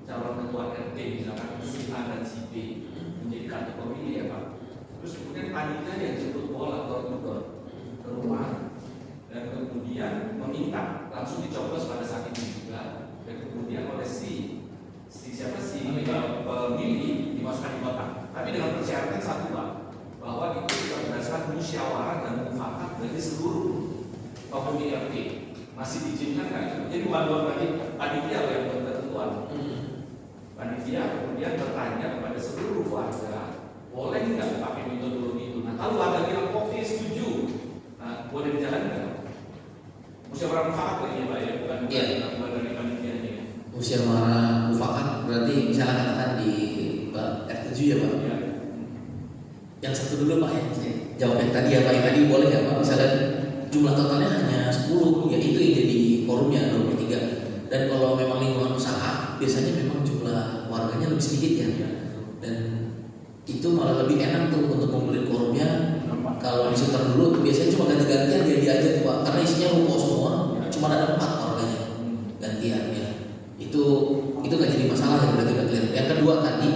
calon ketua RT misalkan si A dan si B menjadi kartu pemilih ya Pak. Terus kemudian panitia yang jemput bola atau ke rumah dan kemudian meminta langsung dicoblos pada saat itu juga dan kemudian oleh si pemilih dimasukkan di kotak. Tapi dengan persyaratan satu Pak, bahwa itu juga berdasarkan musyawarah dan mufakat dari seluruh penghuni RT. Masih diizinkan nggak itu? Jadi bukan lagi panitia yang berketentuan. Panitia kemudian bertanya kepada seluruh warga, boleh nggak pakai metodologi itu? Nah, kalau warga bilang oke setuju, nah boleh dijalankan. Musyawarah mufakat lagi ya Pak ya, bukan dari panitianya. Musyawarah mufakat berarti misalnya katakan di R7 ya Pak. Ya. Yang satu dulu Pak ya, jawab yang tadi ya Pak. Yang tadi boleh ya Pak, misalnya jumlah totalnya hanya 10, ya itu yang jadi forumnya 2/3. Dan kalau memang lingkungan usaha, biasanya memang jumlah warganya lebih sedikit ya. Dan itu malah lebih enak tuh untuk membeli forumnya. Kalau di Sunter dulu biasanya cuma ganti-gantian jadi aja tuh Pak, karena isinya ruko semua, cuma ada 4 warganya gantian ya. Itu nggak jadi masalah ya, berarti udah clear. Yang kedua tadi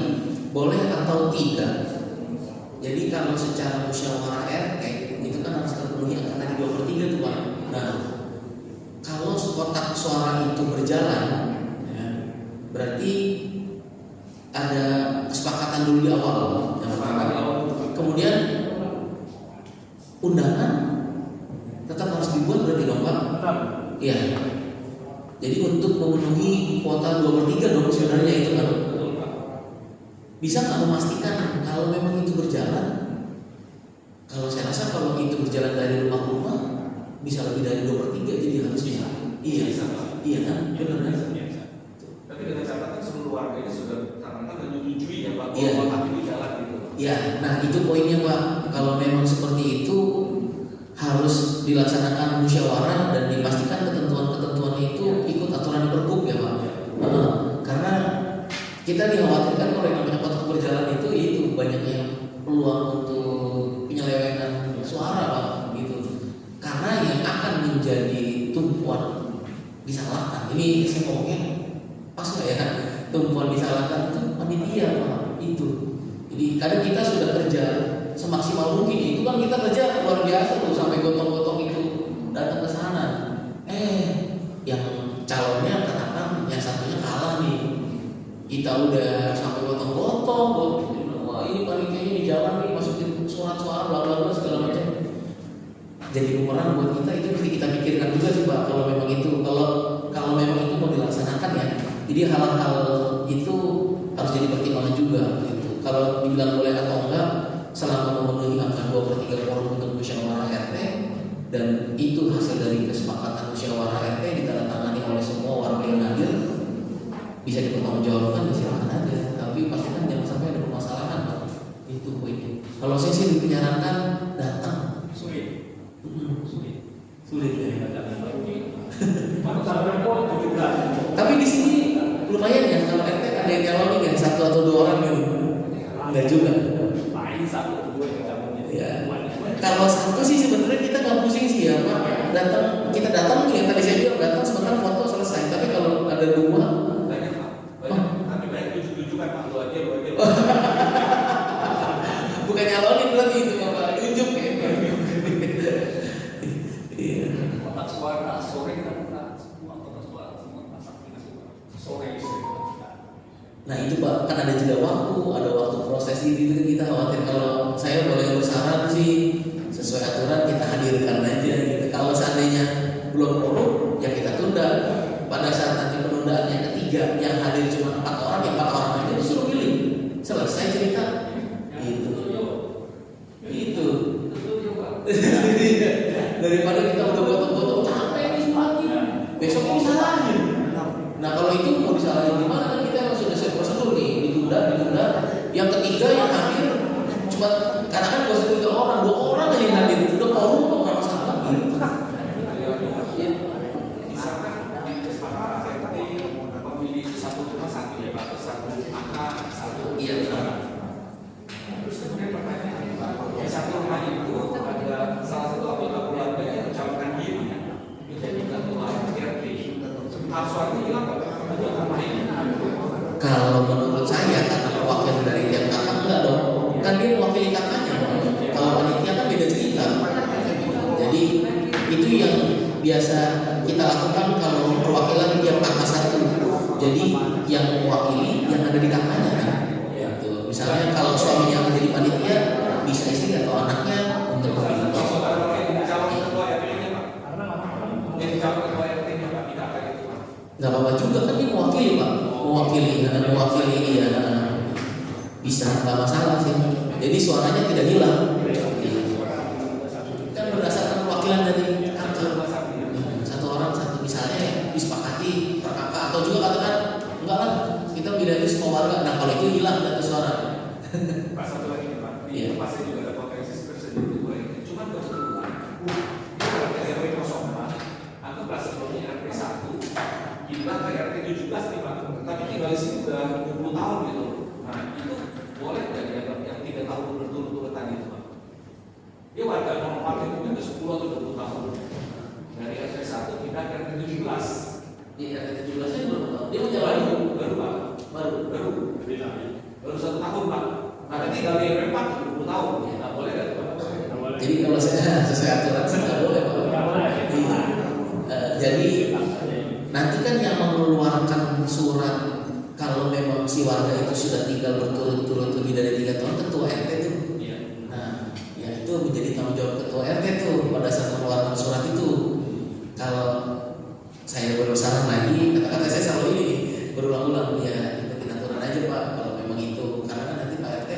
boleh atau tidak. Jadi kalau secara musyawarah RT itu kan harus terpenuhi angka tadi 2/3 tuh Pak. Nah, kalau kotak suara itu berjalan, ya, berarti ada kesepakatan dulu di awal. Kemudian undangan tetap harus dibuat berarti dong Pak? Iya. Jadi untuk memenuhi kuota 2/3 dong sebenarnya itu kan. Bisa nggak memastikan kalau memang itu berjalan? Kalau saya rasa kalau itu berjalan dari rumah ke rumah bisa lebih dari 2/3, jadi harus bisa. Iya, iya kan, benar kan? Tapi dengan catatan seluruh warga ini sudah ternyata menyetujui ya Pak, Iya. bahwa itu jalan gitu. Ya, nah itu poinnya Pak. Kalau memang seperti itu harus dilaksanakan musyawarah dan dipastikan ketentuan-ketentuan itu ikut aturan Pergub ya Pak. Karena kita dikhawatirkan kalau yang namanya kotak berjalan itu banyak yang peluang untuk penyelewengan suara Pak gitu. Karena yang akan menjadi tumpuan disalahkan. Ini saya ngomongnya pas nggak ya? Tumpuan disalahkan itu panitia Pak itu. Jadi kadang kita sudah kerja semaksimal mungkin, itu kan kita kerja luar biasa tuh sampai gotong-gotong buat kita itu mesti kita pikirkan juga sih Pak, kalau memang itu kalau memang itu mau dilaksanakan ya. Jadi hal-hal itu harus jadi pertimbangan juga gitu. Kalau dibilang boleh atau enggak, selama memenuhi angka 2/3 quorum untuk musyawarah RT dan itu hasil dari kesepakatan musyawarah RT ditandatangani oleh semua warga yang hadir, bisa dipertanggungjawabkan, silakan aja. Tapi pastikan jangan sampai ada permasalahan Pak. Itu poinnya. Kalau saya sih lebih menyarankan datang. Sulit. Sulit ya. Tapi di sini lumayan ya kalau RT ada yang nyalonin kan 1 atau 2 orang gitu. Enggak juga. Paling 1 2 yang calonnya. Ya. Kalau satu sih sebenarnya kita nggak pusing sih ya Pak. Kita datang ya tadi saya bilang datang sebentar foto selesai. Tapi kalau ada 2 banyak Pak. Tapi banyak 7 kan Pak. Lu aja. bukan nyalonin berarti itu Bapak. Unjuk ya. Iya. Kotak suara sore kan semua kotak suara semua pasang sore. Nah itu Pak, kan ada jeda waktu proses gitu kita khawatir. Kalau saya boleh bersaran sih sesuai aturan kita hadirkan aja gitu. Kalau seandainya belum quorum ya kita tunda. Pada saat nanti penundaan yang ketiga yang hadir cuma 4 orang, ya 4 orang aja disuruh pilih. Selesai cerita. Gitu. Daripada kita udah gotong-gotong capek nih semuanya. Besok mau salahin. Nah kalau itu mau disalahin gimana kan kita harus sudah prosedur nih ditunda. Yang ketiga yang hadir cuma katakan 2 orang, 2 orang aja yang hadir udah quorum kok nggak masalah lagi. Misalkan yang kesepakatan RT memilih 1 rumah 1 ya Pak, 1 angka 1. Iya benar. Terus kemudian pertanyaannya Pak, di 1 rumah itu ada salah satu anggota keluarga yang mencalonkan diri menjadi ketua RT. Harus suatu hilang Pak untuk rumah ini. Kalau menurut saya karena perwakilan dari tiap kakak enggak dong. Kan dia mewakili kakaknya. Kalau panitia kan beda cerita. Jadi itu yang biasa kita lakukan kalau perwakilan tiap kakak satu. Jadi yang mewakili yang ada di kakaknya kan. Gitu. Misalnya kalau suaminya menjadi panitia bisa istri atau anaknya untuk memilih. Calon ketua RT-nya Pak. Yang calon ketua RT-nya Pak, tidak kayak gitu Pak. Nggak apa-apa juga kan dia mewakili Pak. Mewakili ya bisa nggak masalah sih. Jadi suaranya tidak hilang. Kan berdasarkan perwakilan dari kantor. 1 orang 1 misalnya disepakati per kakak atau juga katakan enggak lah kita beda itu semua warga. Nah kalau itu hilang data suara. Pak satu lagi nih Pak, Iya. pasti juga ada potensi terjadi kedua ini. Cuma kebetulan di RW 04, anggaplah sebelumnya RW 1, pindah ke RT 17 nih Pak, tapi tinggal di sini udah 20 tahun gitu. Nah itu boleh nggak dianggap yang 3 tahun berturut-turut tadi itu Pak? Dia warga 04 itu udah 10 atau 20 tahun. Dari RT 1 pindah ke RT 17. Di RT 17 nya belum tahu. Dia menjalani Baru Pak, baru 1 tahun Pak. Nah tinggal di RW 4 20 tahun. Nah boleh nggak Pak? Jadi kalau saya sesuai aturan sih nggak boleh Pak. Jadi nanti kan yang mengeluarkan surat kalau memang si warga itu sudah tinggal berturut-turut lebih dari 3 tahun ketua RT tuh. Nah, ya itu menjadi tanggung jawab ketua RT tuh pada saat mengeluarkan surat itu. Kalau saya berusaha lagi, kata-kata saya selalu ini berulang-ulang ya ikutin aturan aja Pak kalau memang itu karena kan nanti Pak RT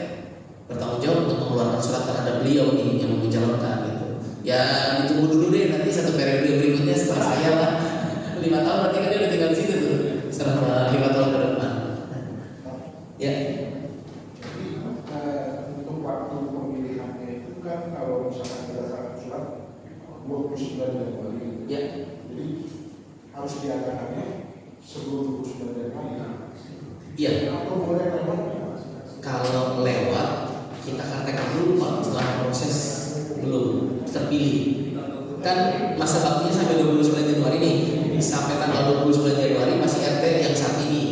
bertanggung jawab untuk mengeluarkan surat terhadap beliau nih yang mencalonkan gitu. Ya ditunggu dulu deh nanti 1 periode berikutnya setelah saya lah 5 tahun nanti kan dia udah tinggal di situ tuh setelah 5 tahun ke depan. Ya. Jadi untuk waktu pemilihannya itu kan kalau misalkan berdasarkan surat 29 Januari. Ya. Jadi harus diadakannya sebelum 29 Januari. Iya. Atau boleh memang Kalau lewat kita praktekkan dulu Pak setelah proses belum terpilih. Kan masa baktinya sampai 29 Januari nih. Sampai tanggal 29 Januari masih RT yang saat ini.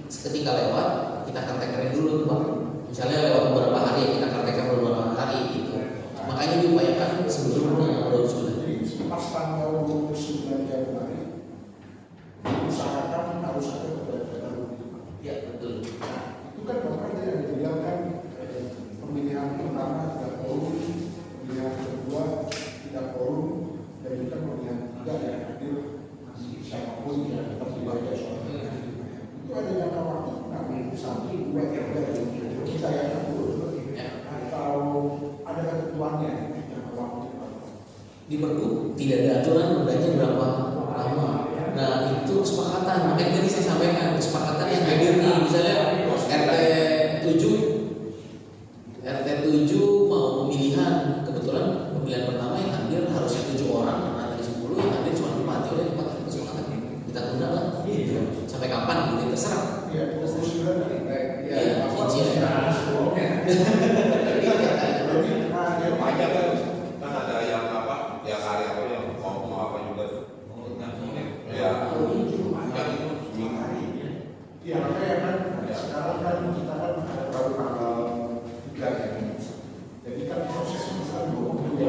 Ketika lewat kita praktekkan dulu Pak. Misalnya lewat beberapa hari kita praktekkan beberapa hari gitu. Makanya diupayakan sebelum 29. jadi pas tanggal 29 Januari usahakan harus ada keberadaan baru. Ya betul. Itu kan bahkan dia ada bilang kan pemilihan pertama tidak quorum, pemilihan kedua tidak quorum, dan buat ya udah kita yang atur atau ada ketentuannya yang waktu Di Pergub tidak ada aturan mudahnya berapa lama. Nah itu kesepakatan. Makanya tadi saya sampaikan kesepakatan yang hadir nih, misalnya RT 7 mau pemilihan, kebetulan pemilihan pertama yang hadir harusnya 7 orang, nah tadi 10 yang hadir cuma 4, ya udah 4 kita kesepakatan kita tunda lah. Sampai kapan gitu terserah. ya 29 Iya, izin ya. Banyak kan ada yang apa? Ya karyawan yang mau apa juga. Ya, yang itu seminggu hari. ya makanya kan sekarang kan kita kan ada baru tanggal 3 ya. Jadi kan prosesnya sekarang 22.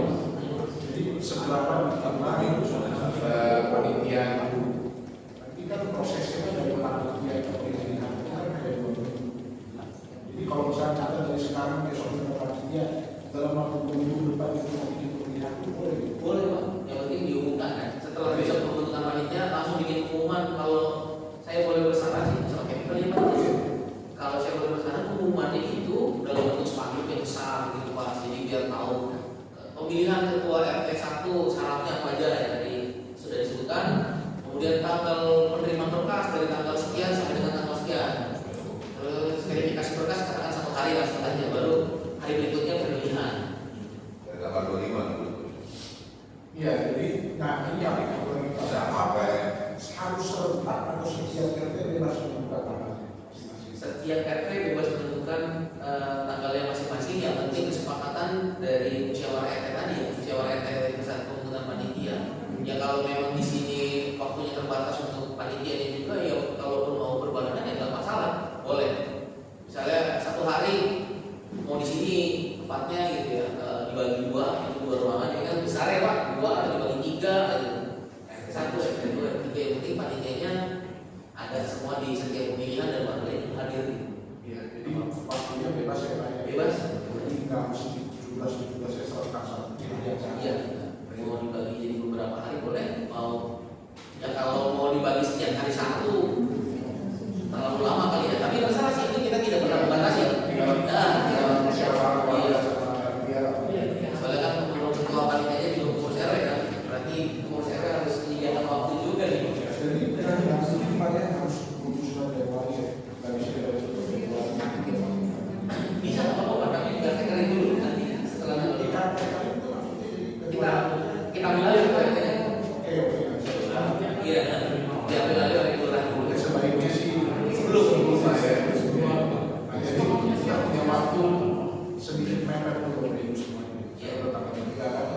Jadi setelah kemarin panitia nanti kan prosesnya kan dari panitia ke pemilihan kan ada 2 minggu. Jadi kalau misalnya kita dari sekarang besok kita panitia dalam waktu 2 minggu depan itu mau bikin pemilihan itu boleh. Boleh Pak, yang penting diumumkan kan. Setelah besok pembentukan panitia langsung bikin pengumuman kalau saya boleh bersama sih, sama capital ya Pak. Kalau saya boleh bersama, pengumumannya itu dalam bentuk spanduk yang besar gitu Pak. Jadi biar tahu pemilihan ketua RT 1 syaratnya apa aja ya tadi sudah disebutkan. Kemudian tanggal penerimaan berkas dari tanggal sekian sampai dengan tanggal sekian. Terus verifikasi berkas katakan 1 hari lah setelahnya, baru hari berikutnya pemilihan. Tanggal 25. Iya, jadi nah ini yang apa harus serentak atau setiap RT bebas menentukan tanggalnya. Setiap RT bebas menentukan tanggalnya masing-masing. Yang penting kesepakatan dari musyawarah RT tadi ya, musyawarah RT dari pusat pembentukan panitia. Ya kalau memang di sini waktunya terbatas untuk panitianya juga, ya kalaupun mau berbarengan ya nggak masalah, boleh. Misalnya 1 hari mau di sini tempatnya gitu ya, dibagi 2, itu 2 ruangan ini kan besar ya Pak, 2 atau dibagi 3 gitu. RT 1, RT 2, RT 3, yang penting panitianya ada semua di setiap pemilihan dan wakilnya hadir. Iya, jadi waktunya bebas ya Pak. Bebas. Jadi nggak mesti 17 ya serentak satu. Iya, mau dibagi jadi beberapa hari boleh. Mau ya kalau mau dibagi sekian hari 1 terlalu lama kali ya. Tapi terserah sih, itu kita tidak pernah membatasi. Soalnya kan menurut ketua panitianya juga pengurus RW kan, berarti pengurus RW harus menyediakan waktu juga nih. Jadi kan harus keputusan dari wali ya. Nggak bisa dari Bisa nggak apa-apa, tapi juga sekarang dulu nanti setelah nanti kita ambil alih RT-nya. Iya, diambil alih oleh kelurahan dulu. Sebaiknya sih Sebelum jadi kita punya waktu sedikit mepet untuk itu semuanya. Kalau tanggal 3 kan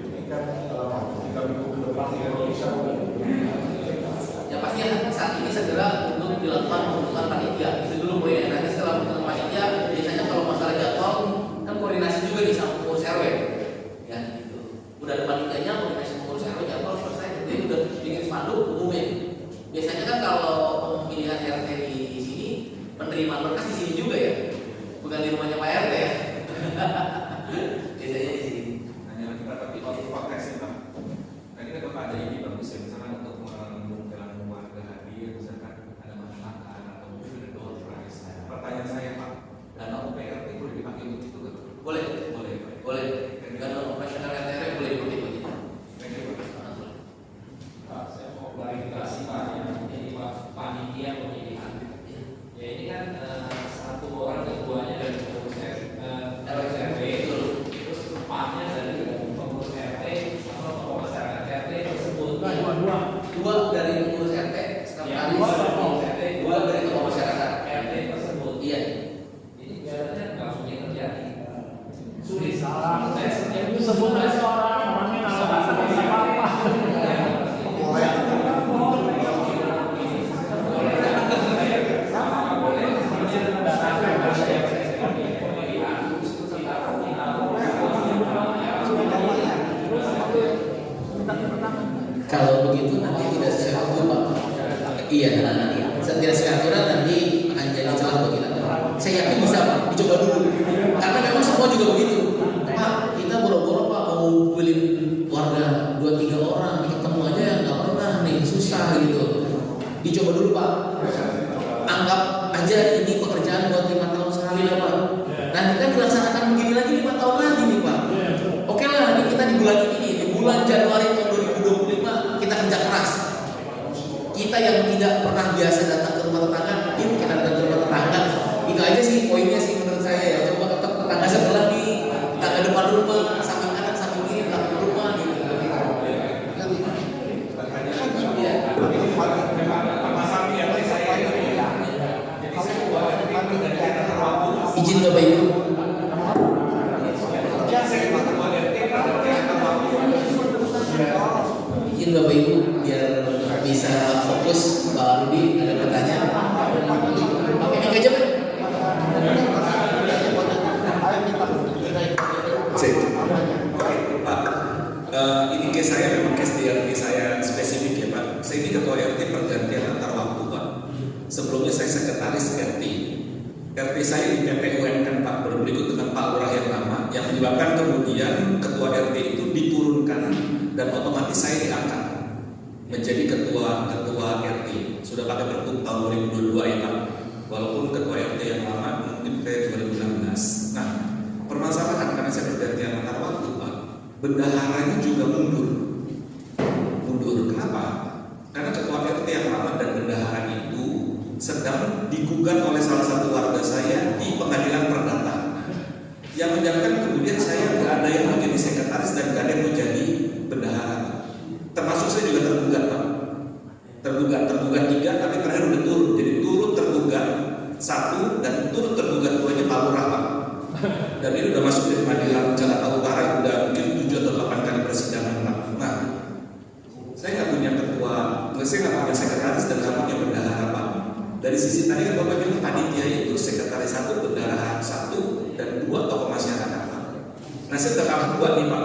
ini kan dalam waktu 3 minggu ke depan kalau bisa. Ya pasti saat ini segera untuk dilakukan pembentukan panitia. Itu dulu poinnya. Nanti setelah pembentukan panitia, biasanya kalau masalah jadwal kan koordinasi juga nih sama pengurus RW. Ya gitu. Udah ada panitianya, koordinasi pengurus RW, jadwal selesai. Jadi udah bikin spanduk umumin. Biasanya kan kalau pemilihan RT di sini, penerimaan berkas di sini juga ya, bukan di rumahnya Pak RT ya. Biasanya di sini. Hanya kita tapi waktu konteksnya Pak. Tadi kan Bapak ada ini bagus ya, misalkan untuk mengumpulkan warga hadir, misalkan ada masyarakat atau mungkin ada door prize. Pertanyaan saya Pak, dana UPRT boleh dipakai untuk itu kan? Boleh, Boleh. boleh. Dengan operasional RT boleh dipakai begitu. Pak, saya mau klarifikasi Pak yang jadi panitia pemilihan. Ya ini kan 1 orang ketuanya dari pengurus RW, terus 4-nya dari pengurus RT atau tokoh masyarakat RT tersebut. Dua dari pengurus RT, sekretaris pengurus RT, 2 dari tokoh masyarakat RT tersebut. Iya. Jadi biasanya langsung terjadi. Sulit salah. Itu sebut aja orangnya kalau nggak salah apa-apa. Kalau begitu nanti tidak sesuai aturan Pak. Iya, tidak sesuai aturan nanti akan jadi celah bagi kita. Saya yakin bisa Pak, dicoba dulu. Karena memang semua juga begitu. Pak, kita boro-boro Pak mau ngumpulin warga 2-3 orang, ketemu aja nggak pernah nih, susah gitu. Dicoba dulu Pak. anggap aja ini pekerjaan buat 5 tahun sekali lah Pak. Nanti kan dilaksanakan begini lagi 5 tahun lagi nih Pak. Oke lah, ini kita di bulan ini, di bulan Januari tahun 2025 kita kerja keras. Kita yang tidak pernah biasa datang ke rumah tetangga, ini kita datang ke rumah tetangga. Itu aja sih poinnya sih menurut saya ya. Coba ketemu tetangga sebelah nih, tetangga depan rumah, samping kanan, samping kiri, belakang rumah gitu. Izin Bapak Ibu. Izin Bapak Ibu biar bisa fokus. Pak Rudi ada pertanyaan. Oke, ini aja Pak. Ini case saya memang case di RT saya spesifik ya Pak. Saya ini ketua RT pergantian antar waktu Pak. Sebelumnya saya sekretaris RT. RT saya di PPUN kan Pak, berikut dengan Pak Lurah yang lama, yang menyebabkan kemudian ketua RT itu diturunkan dan otomatis saya diangkat menjadi ketua RT. Sudah pakai pergub tahun 2022 ya Pak. Walaupun ketua RT yang lama mungkin kayak 2016. Nah, permasalahan karena saya pergantian antar waktu Pak, bendaharanya juga mundur. Kenapa? Karena ketua RT yang lama dan bendahara itu sedang digugat oleh salah satu warga saya di pengadilan perdata, yang menyebabkan kemudian saya nggak ada yang mau jadi sekretaris dan nggak ada yang mau jadi bendahara. Termasuk saya juga tergugat Pak. Tergugat 3, tapi terakhir udah turun. Jadi turut tergugat 1 dan turut tergugat 2-nya Pak Lurah Pak. Dan ini udah masuk di pengadilan Jakarta Utara, udah mungkin 7 atau 8 kali persidangan Pak. Nah, saya nggak punya ketua, saya nggak punya sekretaris dan nggak punya bendahara Pak. Dari sisi tadi kan Bapak bilang panitia itu sekretaris 1, bendahara 1, dan 2 tokoh masyarakat Pak. Nah, saya udah kamu buat nih Pak.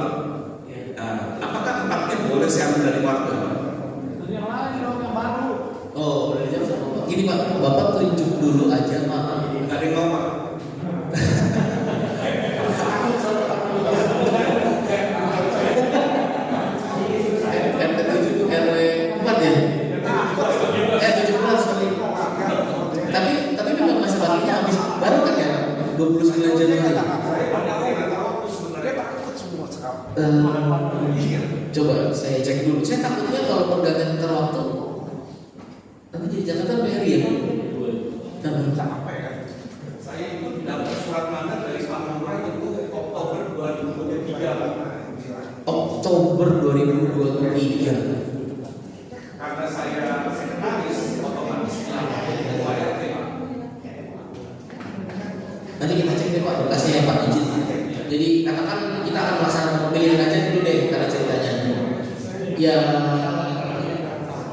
Nah, apakah 4-nya boleh saya ambil dari warga Pak? Yang lain dong, yang baru. Oh, gini Pak, Bapak tunjuk dulu aja Pak. Nggak ada yang mau Pak. Tapi memang masa baliknya habis baru kan ya 29 Januari. Coba saya cek dulu. Saya takutnya kalau pergantian antar waktu nanti jadi Jakarta PR ya. Apa ya? Saya itu dapat surat mandat dari Pak Lurah itu Oktober 2023. Oktober 2023. Karena saya sekretaris, otomatis ketua RT. Nanti kita cek deh Pak berkasnya ya Pak, izin. Jadi katakan kita akan melaksanakan pemilihan aja dulu deh karena ceritanya. Ya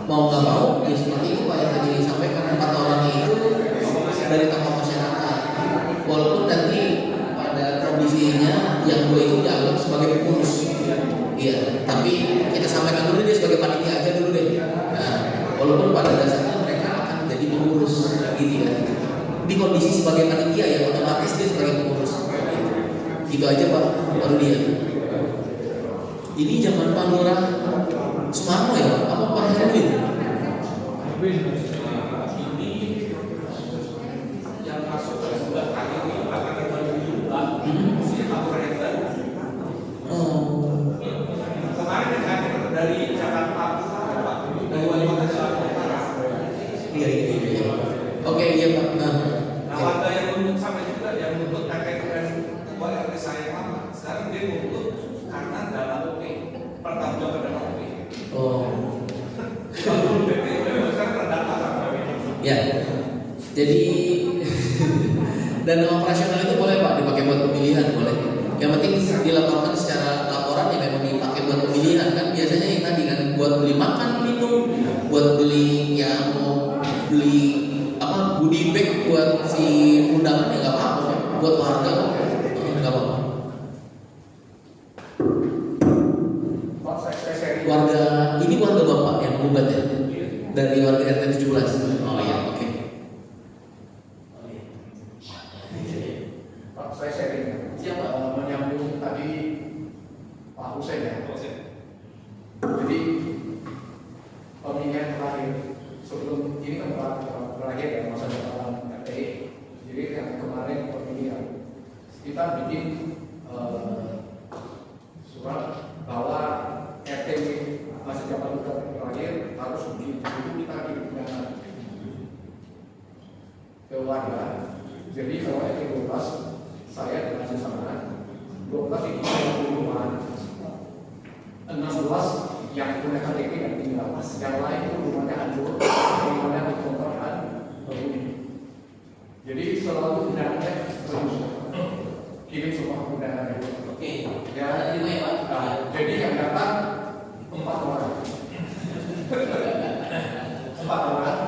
mau nggak mau ya seperti itu Pak yang tadi disampaikan 4 orang itu dari tokoh masyarakat. Walaupun nanti pada kondisinya yang 2 itu dianggap sebagai pengurus. Iya, tapi kita sampaikan dulu dia sebagai panitia aja dulu deh. Nah, walaupun pada dasarnya mereka akan jadi pengurus gitu ya. Di kondisi sebagai panitia ya otomatis dia sebagai pengurus. Gitu aja Pak, baru dia. Ini zaman Pak Lurah Sumarno ya, apa Pak Herwin? Ini yang masuk ke sebelah kaki ini akan si Pak Lurah. Oh. Kemarin kan dari Jakarta Pak, dari Wali Kota Jakarta Utara. Iya. Oke, iya Pak. Nah, warga yang menuntut sama juga yang menuntut terkait dengan ketua RT saya yang lama. Sekarang dia menuntut karena dana OP, pertanggungjawaban dana OP. Oh. Kalau BP sekarang terdata Pak. Ya. Jadi dana operasional itu boleh Pak dipakai buat pemilihan, boleh. Yang penting dilaporkan secara laporan ya memang dipakai buat pemilihan kan biasanya yang tadi kan buat beli makan minum, buat beli ya mau beli apa goodie bag buat si undangan ya nggak apa-apa, buat warga kok nggak apa-apa. Warga ini warga bapak yang menggugat ya dari warga RT 17. Oh iya, oke. Pak, saya sharing. Siapa? Menyambung tadi Pak Hussein ya. Jadi pemilihan terakhir sebelum ini kan terakhir ya masa jabatan RT. Jadi yang kemarin pemilihan kita bikin surat bahwa RT masa jabatan terakhir harus begini. Itu kita kirimkan ke warga. Jadi kalau RT 12 saya dengan sesama 12 itu rumah 16 yang punya KTP dan tinggal, yang lain itu rumahnya hancur, rumahnya dikontrakan berhuni. Jadi selalu undangannya terus kirim semua undangan itu. Oke. Ya, Terima ya Pak. nah, jadi yang datang 4 orang. 4 orang.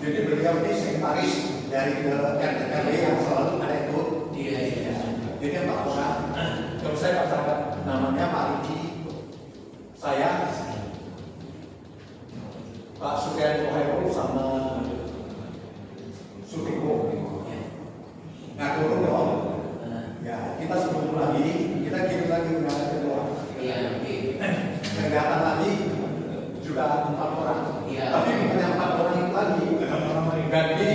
Jadi beliau ini sekretaris dari RT yang selalu ada itu. Iya. Jadi 4 orang. Terus saya katakan namanya Pak Riki. Saya Pak Sukian Kohairul sama Sutiko. Nah, turun dong. Ya, kita sebelum lagi, kita kirim lagi undangan kedua. Iya, oke. Yang datang lagi juga 4 orang. Iya. Tapi bukan yang 4 orang itu lagi. Ganti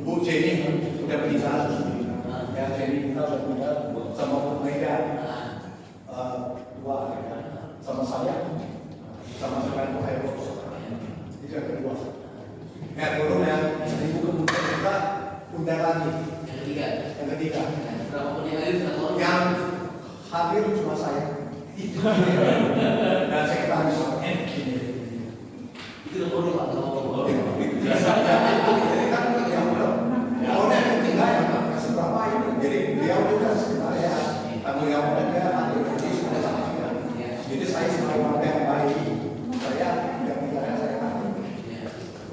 Bu Jenny udah meninggal. Ya, Jenny kita udah meninggal sama Bu Mega. Dua sama saya sama dengan Kohairul itu yang kedua. Yang turun yang 1000 kemudian kita undang lagi yang ketiga. Berapa pun yang hadir satu orang? Yang hadir cuma saya dan sekretaris. Itu udah perlu Pak. Biasanya jadi kan yang kalau yang ketiga yang kasih berapa ini jadi beliau juga sekretaris tanggung jawabnya dia hadir jadi sudah sama. Jadi saya sebagai warga yang baik, saya tidak bicara saya takut.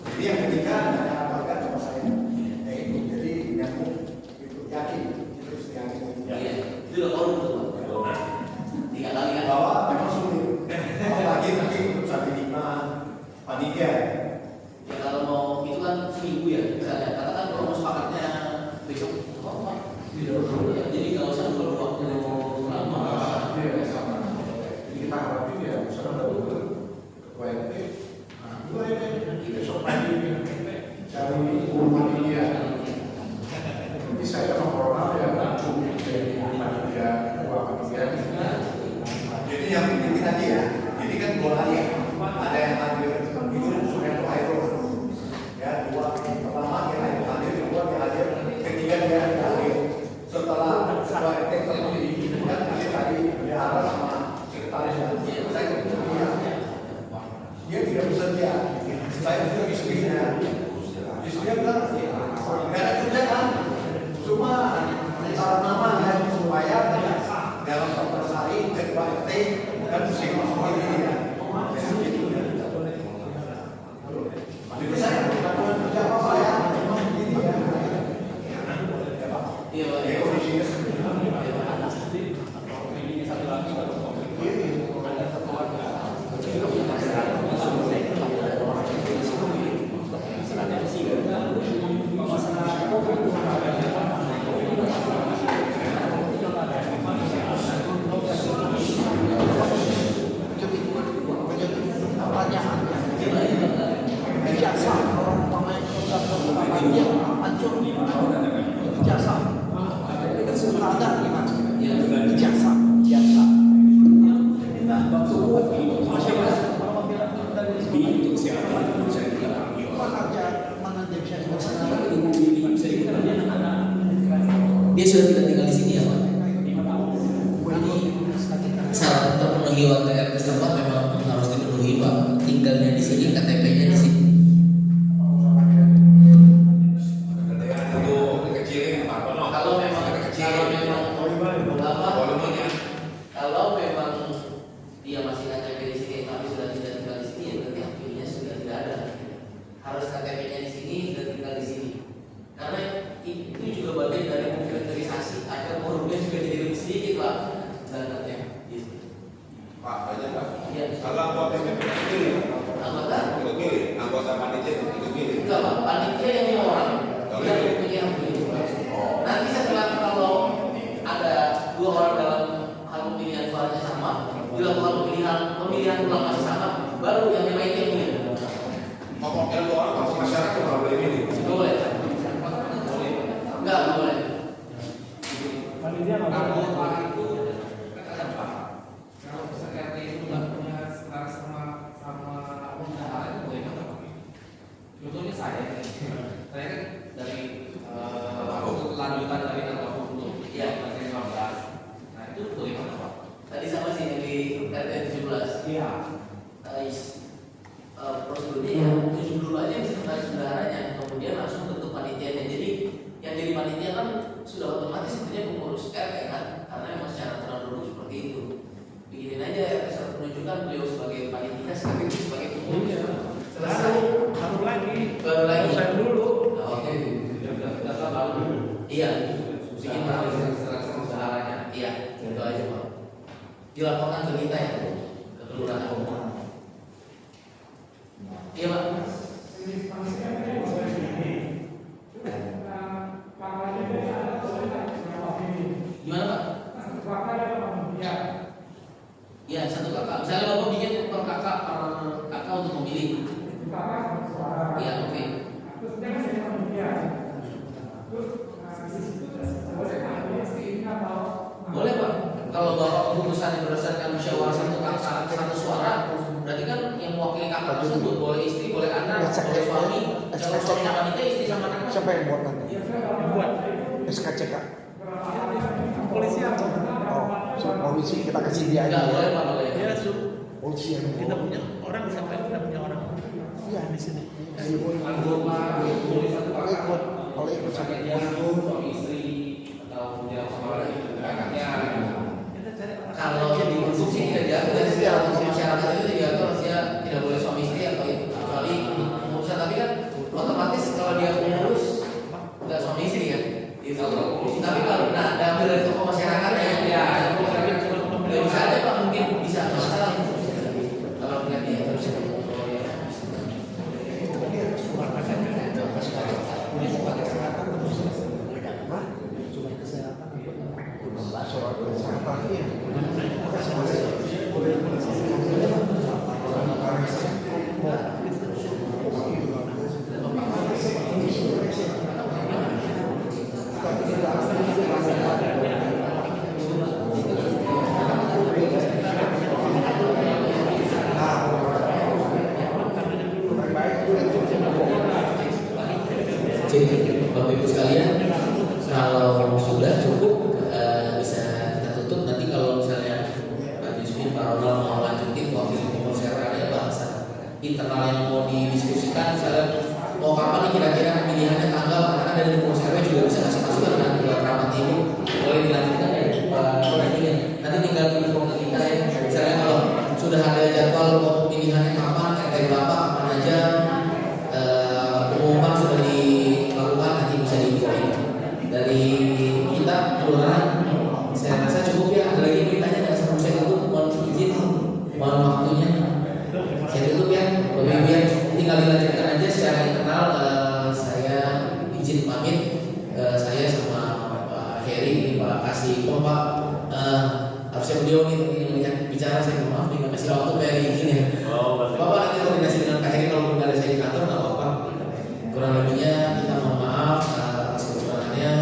Jadi yang ketiga hanya warga cuma saya, yaitu jadi nyambung itu yakin terus yakin. Iya, itu udah perlu tuh Pak. 3 kali kan? Bahwa memang sulit. Apalagi nanti untuk 1 panitia. Ya kalau mau itu kan seminggu ya, misalnya katakan kalau mau sepakatnya besok, Pak. Ya, jadi kalau usah perlu waktu lama. Kita harapin ya, misalnya ada ketua RT, dua ini besok pagi cari rumah dia. Nanti saya memperoleh ya langsung dari panitia ketua panitia. Jadi yang penting tadi ya, jadi kan 2 kali ya, ada yang hadir itu Sunan Kohairul. Ya, 2 pertama dia hadir, kedua dia hadir, ketiga dia hadir. Setelah ketua RT terpilih, kan tadi dia harus sama saya dia tidak bersedia, saya juga istrinya bilang nggak ada kerjaan, cuma taruh nama ya supaya dalam 14 hari ketua RT dan musik masuk ini ya. Jadi saya bukan kerja apa ya, memang begini ya. Iya Pak. Ya kondisinya dia sudah tidak tinggal di sini ya Pak. Syarat terpenuhi warga RT setempat memang harus dipenuhi Pak. Tinggalnya di sini, KTP-nya di sini. Kalau memang dia masih KTP di sini tapi sudah tidak tinggal di sini ya berarti hakimnya sudah tidak ada. Harus KTP-nya di sini dan tinggal di sini. Karena itu juga bagian dari filterisasi agar forumnya juga jadi lebih sedikit Pak. Data-nya. Pak, banyak Pak. Iya. Kalau anggotanya pilih, Anggota? pilih, anggota panitia itu pilih. Enggak Pak, panitia yang 5 orang yang memilih nanti setelah kalau ada 2 orang dalam hal pemilihan suaranya sama, dilakukan pemilihan ulang masih sama, baru yang lainnya pilih. ngomongnya 2 orang kalau masyarakat nggak boleh milih. Boleh. Enggak boleh. Panitia nggak Kalau boleh. Pak itu kan ada 4. Kalau peserta RT itu nggak punya selaras sama usaha itu boleh nggak Pak? Contohnya saya kan dari lanjutan dari tanggal 20, Iya. dari 15. Nah itu boleh nggak Pak? Tadi sama sih yang di RT 17. Iya. Prosedurnya ya tujuh dulu aja sekretaris bendaharanya, kemudian langsung bentuk panitianya. Jadi yang jadi panitia kan sudah otomatis sebenarnya pengurus RT kan, karena memang secara aturan dulu seperti itu. Bikinin aja RT surat penunjukan beliau sebagai panitia, sebagai pengurus. Selesai. Baru lagi. Baru lagi. Selesai dulu. Oke. Data baru. Iya. Bikin bendaharanya. Iya. Itu aja Pak. Dilaporkan ke kita ya, ke kelurahan. Iya Pak. Gimana Pak? Iya, satu kakak. Misalnya Bapak bikin per kakak untuk memilih. Iya, oke. Boleh Pak. Kalau Bapak keputusan berdasarkan musyawarah satu kakak satu suara, berarti kan yang mewakili kakak tersebut boleh istri, boleh anak, boleh suami. Kalau suaminya wanita, istri sama anak. Siapa yang buat nanti? Yang buat. SKCK. Polisi apa? Oh, polisi kita kasih dia Enggak aja. boleh Pak, boleh. Ya Polisi yang kita punya orang, siapa yang kita punya orang? Iya Di sini. Anggota boleh satu Kalau kakak. ikut, kalau ikut Sampai dia suami istri atau dia sama kakaknya. Kita cari orang. Kalau di bentuk sih tidak diatur, secara hukum masyarakat itu tidak diatur, dia tidak boleh suami istri atau itu kecuali pengurusan. Tapi kan otomatis kalau dia pengurus nggak suami istri kan? Itu. Tapi kalau diambil dari tokoh masyarakatnya, ya bisa aja Pak, mungkin bisa masalah. Kalau punya dia terus. surat kesehatan. Iya. Jadi Bapak Ibu sekalian, kalau sudah cukup bisa kita tutup. Nanti kalau misalnya Pak Yusmin, Pak Ronald mau lanjutin waktu pengurus RW ada bahasan internal yang mau didiskusikan, misalnya kapan nih kira-kira pemilihannya tanggal, karena dari pengurus RW juga bisa kasih masukan kan buat rapat ini, boleh dilanjutkan ya Pak Ronald. Nanti tinggal info ke kita ya, misalnya kalau sudah ada jadwal mau pemilihannya kapan, RT berapa, kapan aja, pengumuman sudah dilakukan, nanti bisa diinfoin dari kita kelurahan. Saya rasa cukup ya. Ada lagi beritanya nggak? Sebelum saya tutup, mohon izin, mohon waktunya. Saya tutup ya, Bapak Ibu ya. Tinggal dilanjutkan aja secara internal. Saya izin pamit. Saya sama Pak Heri, Pak kasih Pak. Harusnya beliau nih yang bicara. Saya mohon maaf, nggak kasih waktu Pak Heri izin ya. Bapak nanti koordinasi dengan Pak Heri kalau belum ada saya di kantor nggak apa-apa. Kurang lebihnya kita mohon maaf atas kekurangannya.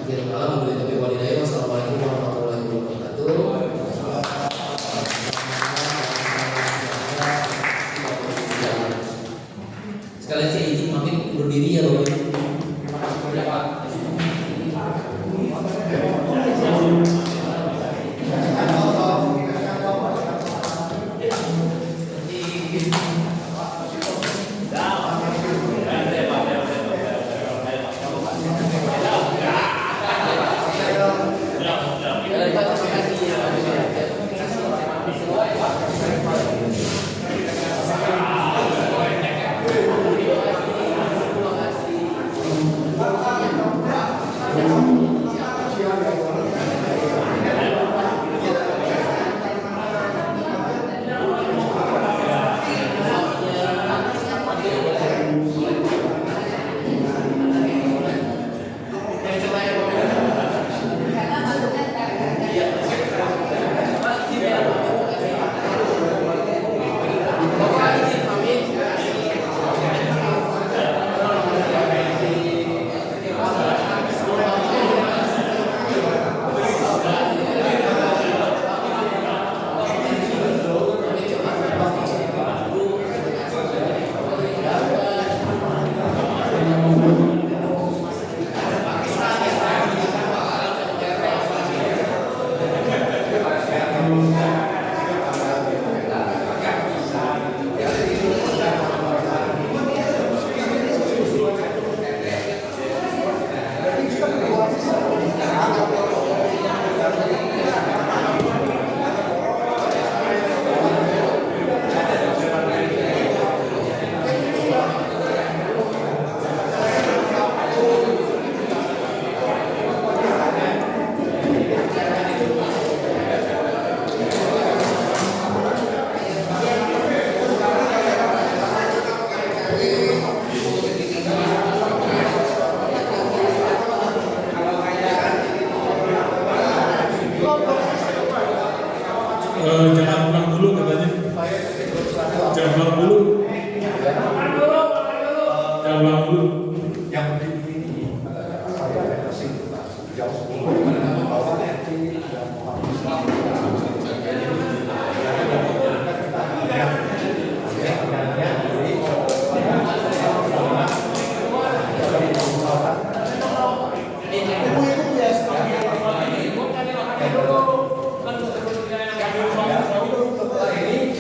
Akhirul kalam, wabillahi taufiq wal hidayah. Wassalamualaikum warahmatullahi wabarakatuh. Sekalian saya izin pamit undur diri ya Bapak Ibu.